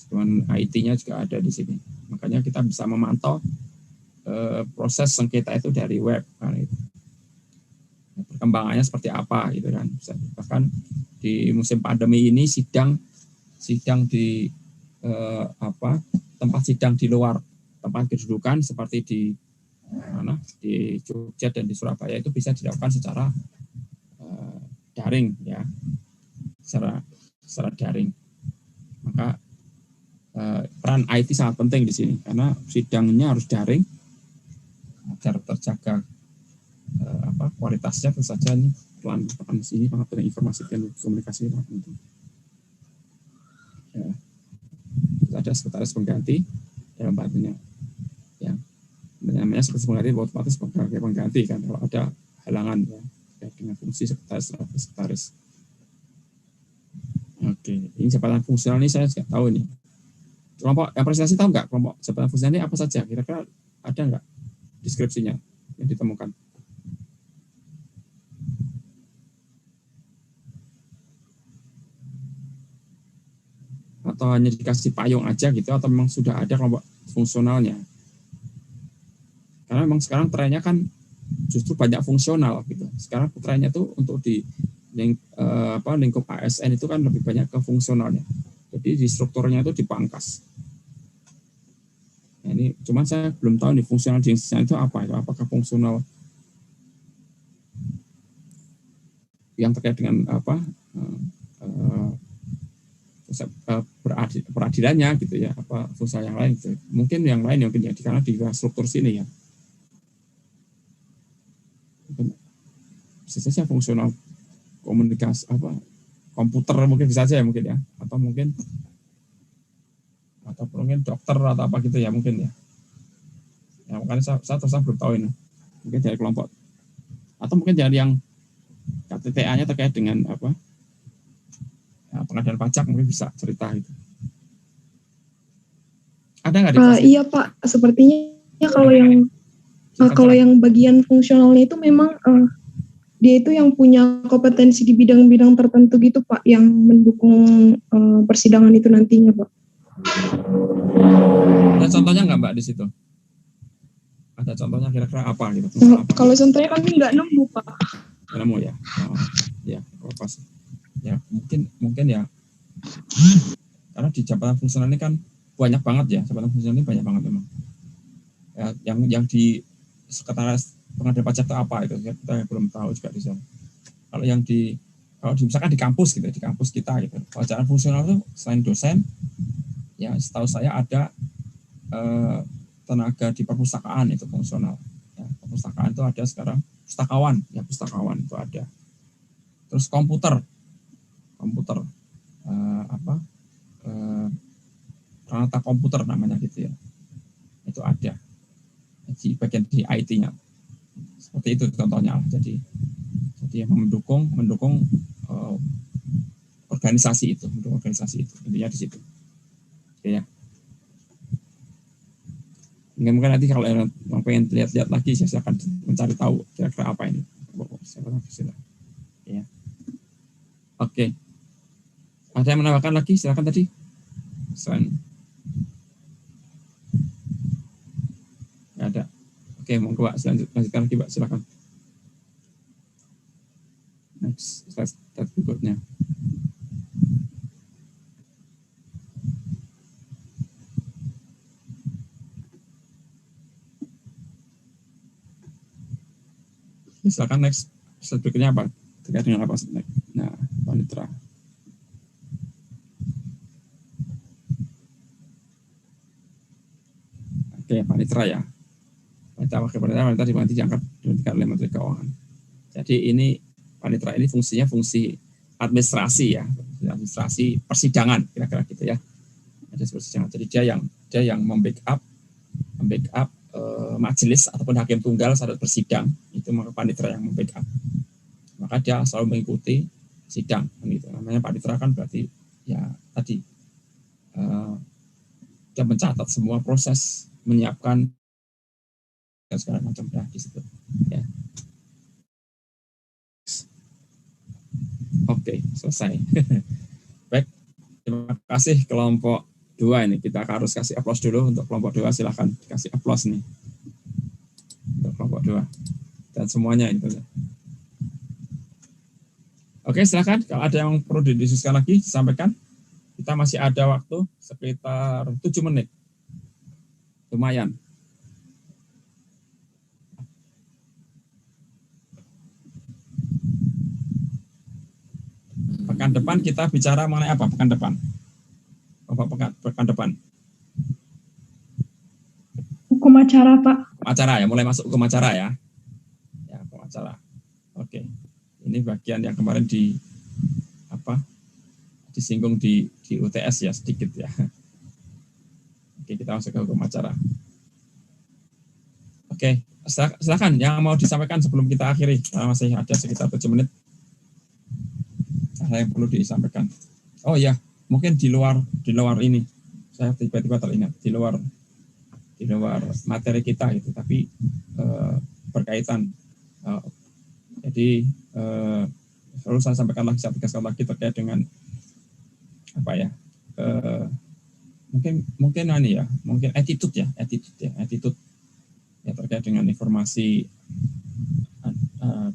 Dengan IT-nya juga ada di sini. Makanya kita bisa memantau proses sengketa itu dari web kan itu. Perkembangannya seperti apa gitu kan. Bahkan di musim pandemi ini sidang di tempat sidang di luar tempat kedudukan seperti di Jogja dan di Surabaya itu bisa dilakukan secara daring ya, secara daring. Maka peran IT sangat penting di sini karena sidangnya harus daring agar terjaga kualitasnya. Tentu saja ini peran di sini sangat penting, informasi dan komunikasi sangat penting. Ya. Ada sekretaris pengganti dalam bantunya. Ya. Namanya sekretaris pengganti otomatis sebagai pengganti kan kalau ada halangan ya dengan fungsi sekretaris. Oke, ini jabatan fungsional ini saya nggak tahu nih. Kelompok yang presentasi tahu nggak kelompok jabatan fungsional ini apa saja? Kira-kira ada nggak deskripsinya yang ditemukan? Atau hanya dikasih payung aja gitu, atau memang sudah ada kelompok fungsionalnya? Karena memang sekarang trennya kan justru banyak fungsional gitu. Sekarang trennya tuh untuk di lingkup ASN itu kan lebih banyak ke fungsionalnya. Jadi di strukturnya itu dipangkas. Nah, ini cuman saya belum tahu nih fungsional di institusi itu apa itu. Apakah fungsional yang terkait dengan peradilannya gitu ya, apa fungsi yang lain gitu. Mungkin yang lain mungkin ya karena di struktur sini ya. Bisa saja fungsional komunikasi komputer mungkin bisa saja ya mungkin ya, atau mungkin dokter atau apa gitu ya mungkin ya. Ya makanya saya belum tahu ini. Mungkin dari kelompok atau mungkin dari yang KTTA-nya terkait dengan pengadilan pajak mungkin bisa cerita itu. Ada nggak dikasih? Iya Pak, sepertinya kalau yang bagian fungsionalnya itu memang dia itu yang punya kompetensi di bidang-bidang tertentu gitu Pak, yang mendukung persidangan itu nantinya Pak. Ada contohnya nggak Mbak di situ? Ada contohnya kira-kira apa gitu? Kalau contohnya kami nggak nemu Pak. Nggak nemu ya? Ya, pas. Ya mungkin ya. Karena di jabatan fungsional ini kan banyak banget ya, jabatan fungsional ini banyak banget memang. Ya, yang di sekretaris pengadilan pajak itu apa itu kita belum tahu juga di sana. Kalau misalkan di kampus gitu, di kampus kita gitu, jabatan fungsional itu selain dosen, ya setahu saya ada tenaga di perpustakaan itu fungsional. Ya, perpustakaan itu ada sekarang pustakawan, ya pustakawan itu ada. Terus komputer peralatan komputer namanya gitu ya, itu ada di bagian di IT-nya. Seperti itu contohnya. Jadi mendukung organisasi itu, intinya di situ. Oke ya. Mungkin nanti kalau yang pengen lihat-lihat lagi, saya akan mencari tahu kira-kira apa ini. Ya. Oke. Ada yang menambahkan lagi? Silakan tadi. Selain nggak ada. Oke, monggo Pak, lanjutkan lagi Pak, silakan. Next, slide berikutnya. Silakan next, slide berikutnya apa? Terkait dengan apa? Nah, panitera. Oke, panitera ya. Panitera diangkat oleh Menteri Keuangan. Jadi ini panitera ini fungsinya fungsi administrasi ya, administrasi persidangan kira-kira gitu ya. Ada persidangan. Jadi dia yang membackup majelis ataupun hakim tunggal saat bersidang, itu maka panitera yang membackup. Maka dia selalu mengikuti sidang, gitu. Namanya panitera kan berarti ya tadi dia mencatat semua proses, menyiapkan dan segala macam ya di situ. Ya. Oke, selesai. Baik, terima kasih kelompok 2 ini. Kita harus kasih aplaus dulu untuk kelompok 2. Silahkan dikasih aplaus nih untuk kelompok 2 dan semuanya itu. Oke, silakan. Kalau ada yang perlu didiskusikan lagi, disampaikan. Kita masih ada waktu sekitar 7 menit. Lumayan. Pekan depan kita bicara mengenai apa? Pekan depan. Pekan depan. Hukum acara, Pak. Hukum acara ya, mulai masuk hukum acara ya. Ya, hukum acara. Oke. Ini bagian yang kemarin disinggung di UTS ya sedikit ya. Oke, kita masuk ke hukum acara. Oke, silakan yang mau disampaikan sebelum kita akhiri. Masih ada sekitar 7 menit. Ada yang perlu disampaikan. Oh ya, mungkin di luar ini. Saya tiba-tiba teringat di luar materi kita gitu, tapi berkaitan. Jadi selalu saya sampaikan lagi, saya tegaskan lagi terkait dengan apa ya? Mungkin attitude ya terkait dengan informasi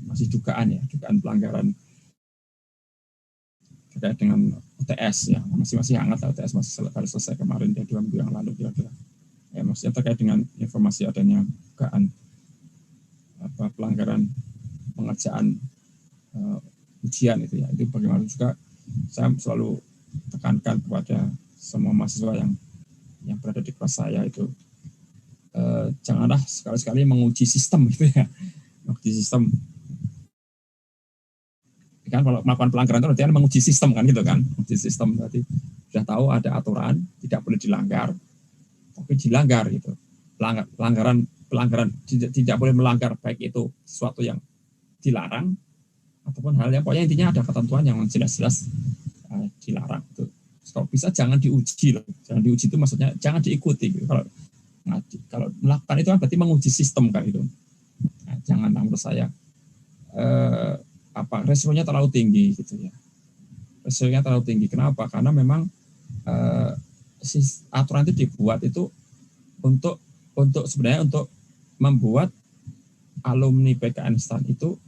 masih dugaan pelanggaran terkait dengan UTS ya, masih hangat lah, UTS masih selesai kemarin ya, 2 minggu yang lalu kira-kira ya, maksudnya terkait dengan informasi adanya dugaan pelanggaran pengerjaan ujian itu ya, itu bagaimana juga saya selalu tekankan kepada semua mahasiswa yang berada di kelas saya itu janganlah sekali-sekali menguji sistem gitu ya, menguji sistem. Kan kalau melakukan pelanggaran itu artinya menguji sistem kan gitu kan, menguji sistem berarti sudah tahu ada aturan tidak boleh dilanggar, tapi dilanggar gitu. Pelanggaran tidak boleh melanggar, baik itu sesuatu yang dilarang ataupun hal yang pokoknya intinya ada ketentuan yang jelas-jelas dilarang itu. Kalau bisa jangan diuji loh, jangan diuji itu maksudnya jangan diikuti gitu. Kalau melakukan itu kan berarti menguji sistem kan itu. Nah, jangan, menurut saya resikonya terlalu tinggi gitu ya. Resikonya terlalu tinggi. Kenapa? Karena memang aturan itu dibuat itu untuk sebenarnya untuk membuat alumni PKN STAN itu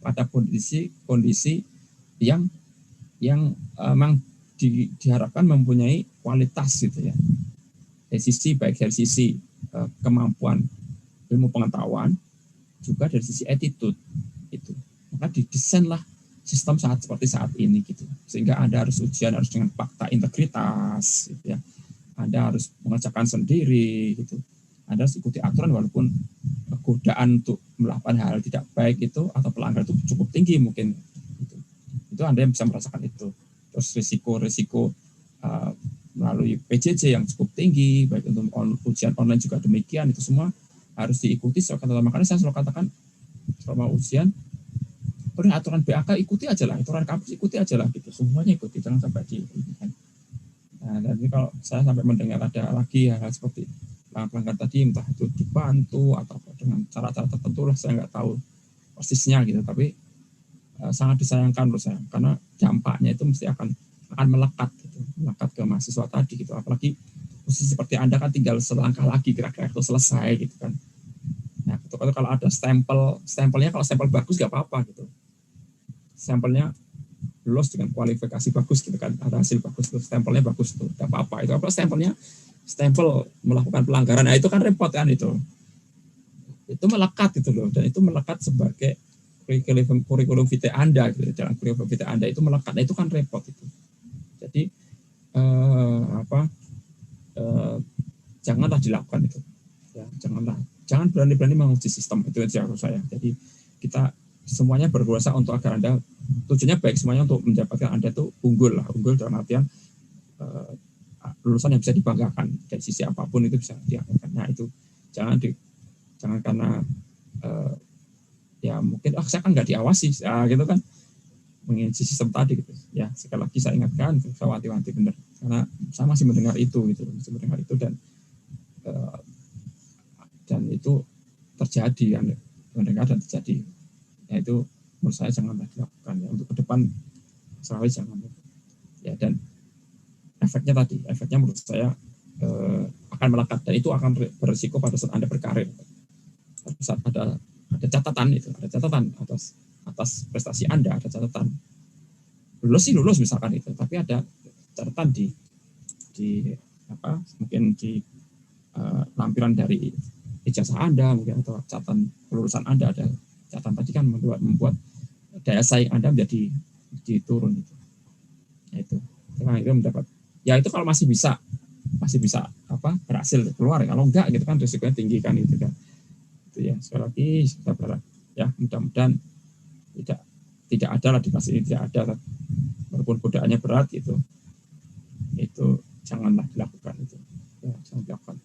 pada kondisi yang memang diharapkan mempunyai kualitas gitu ya. Baik dari sisi kemampuan ilmu pengetahuan, juga dari sisi attitude itu. Maka didesainlah sistem seperti saat ini gitu, sehingga Anda harus ujian harus dengan fakta integritas gitu ya. Anda harus mengerjakan sendiri gitu. Anda harus ikuti aturan walaupun godaan untuk melakukan hal tidak baik itu atau pelanggar itu cukup tinggi mungkin. Itu Anda yang bisa merasakan itu. Terus risiko melalui PJJ yang cukup tinggi, baik untuk ujian online juga demikian, itu semua harus diikuti secara ketat. Makanya saya selalu katakan selama ujian, aturan BAK ikuti aja lah, aturan kampus ikuti aja lah, gitu. Semuanya ikuti, jangan sampai diinginkan. Nah, dan ini kalau saya sampai mendengar ada lagi hal seperti pelanggar tadi, entah itu dibantu atau dengan cara-cara tertentu lah, saya nggak tahu persisnya gitu, tapi sangat disayangkan menurut saya, karena dampaknya itu mesti akan melekat gitu, melekat ke mahasiswa tadi gitu. Apalagi posisi seperti Anda kan tinggal selangkah lagi kira-kira itu selesai gitu kan. Nah, itu kalau ada stempelnya, kalau stempel bagus nggak apa-apa gitu. Stempelnya lulus dengan kualifikasi bagus gitu kan, ada hasil bagus tuh, stempelnya bagus tuh, nggak apa-apa. Itu apa stempel melakukan pelanggaran, nah itu kan repot kan itu melekat gitu loh, dan itu melekat sebagai kurikulum vitae Anda gitu, dalam kurikulum vitae Anda itu melekat, nah itu kan repot itu. Jadi janganlah dilakukan itu, ya, jangan berani-berani menguji sistem, itu aja menurut saya. Jadi kita semuanya berkuasa untuk agar Anda, tujuannya baik semuanya untuk mendapatkan Anda itu unggul dalam artian lulusan yang bisa dibanggakan dari sisi apapun itu bisa diangkat. Nah itu jangan karena ya mungkin saya kan nggak diawasi gitu kan, menguji sistem tadi gitu. Ya sekali lagi saya ingatkan, saya wanti-wanti benar, karena saya masih mendengar itu gitu, dan itu terjadi kan, mendengar dan terjadi. Ya itu menurut saya janganlah dilakukan ya, untuk ke depan selalu jangan ya. Dan efeknya menurut saya akan melekat, dan itu akan berisiko pada saat Anda berkarir. Pada saat ada catatan itu, ada catatan atas prestasi Anda, ada catatan lulus misalkan itu, tapi ada catatan di mungkin di lampiran dari ijazah Anda mungkin, atau catatan kelulusan Anda, ada catatan tadi kan membuat daya saing Anda menjadi turun itu. Ya itu mendapat. Ya itu kalau masih bisa berhasil keluar, kalau enggak gitu kan risikonya tinggi kan itu kan. Itu ya, sekali lagi kita berharap ya mudah-mudahan tidak ada lah di kelas ini, tidak ada, walaupun godaannya berat gitu, itu janganlah dilakukan itu. Ya, jangan dilakukan.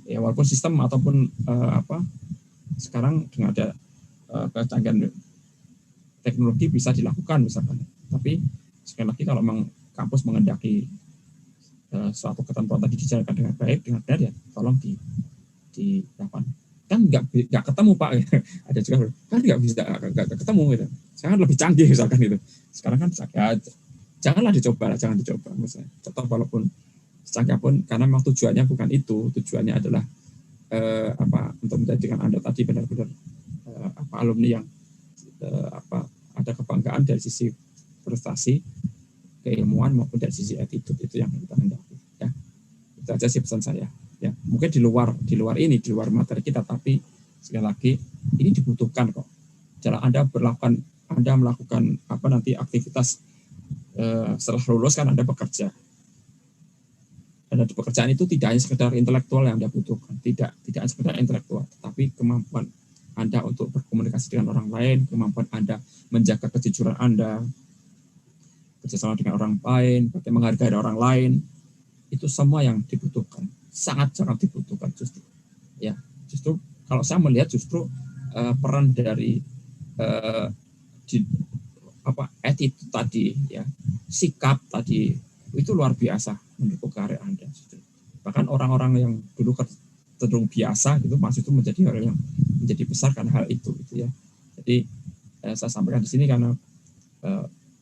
Ya walaupun sistem ataupun sekarang dengan ada kecanggihan teknologi bisa dilakukan misalkan, tapi sekali lagi kalau memang kampus mengendaki suatu ketentuan tadi dijalankan dengan baik, dengan benar, ya tolong dilakukan. Kan nggak ketemu Pak, ada juga kan nggak ketemu gitu. Sekarang lebih canggih misalkan itu. Sekarang kan jangan dicoba, misalnya. Tetap walaupun secanggih pun, karena memang tujuannya bukan itu, tujuannya adalah untuk menjadikan Anda tadi benar-benar alumni yang ada kebanggaan dari sisi prestasi, keilmuan maupun dari sisi attitude, itu yang kita hendaki ya. Itu aja sih pesan saya ya. Mungkin di luar materi kita, tapi sekali lagi ini dibutuhkan kok. Cara Anda melakukan nanti aktivitas setelah lulus kan Anda bekerja. Dan di pekerjaan itu tidak hanya sekedar intelektual yang Anda butuhkan, tidak hanya sekedar intelektual, tapi kemampuan Anda untuk berkomunikasi dengan orang lain, kemampuan Anda menjaga kejujuran Anda, kerjasama dengan orang lain, bagaimana menghargai orang lain, itu semua yang dibutuhkan, sangat-sangat dibutuhkan justru. Ya, justru kalau saya melihat justru peran dari attitude tadi, ya, sikap tadi itu luar biasa mendukung karir Anda. Bahkan orang-orang yang dulu cenderung biasa gitu, masih itu menjadi hal yang menjadi besar karena hal itu gitu ya. Jadi saya sampaikan di sini karena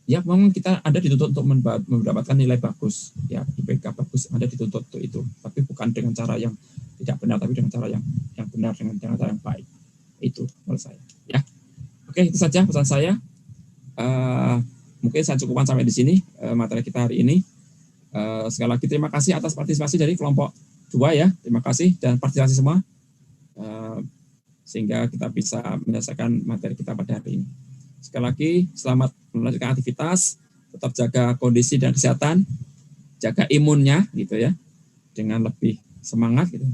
ya memang Anda dituntut untuk mendapatkan nilai bagus, ya IPK bagus, Anda dituntut untuk itu, tapi bukan dengan cara yang tidak benar, tapi dengan cara yang benar, dengan cara yang baik. Itu menurut saya. Ya, oke, itu saja pesan saya. Mungkin saya cukupkan sampai di sini materi kita hari ini. Sekali lagi terima kasih atas partisipasi dari kelompok 2 ya, terima kasih dan partisipasi semua, sehingga kita bisa menyelesaikan materi kita pada hari ini. Sekali lagi selamat melanjutkan aktivitas, tetap jaga kondisi dan kesehatan, jaga imunnya gitu ya, dengan lebih semangat gitu.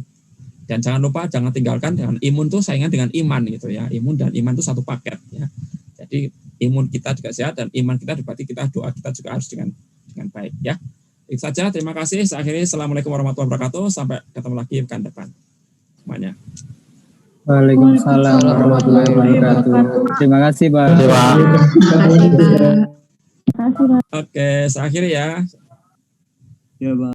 Dan jangan lupa, jangan tinggalkan dengan imun tuh saingan dengan iman gitu ya. Imun dan iman itu satu paket ya. Jadi imun kita juga sehat dan iman kita berarti kita doa kita juga harus dengan baik ya. Itu saja, terima kasih. Akhirnya assalamualaikum warahmatullahi wabarakatuh. Sampai ketemu lagi pekan depan semuanya. Waalaikumsalam warahmatullahi wabarakatuh. Terima kasih, Pak. Terima kasih, Pak. Oke, saya akhiri ya. Ya, Pak.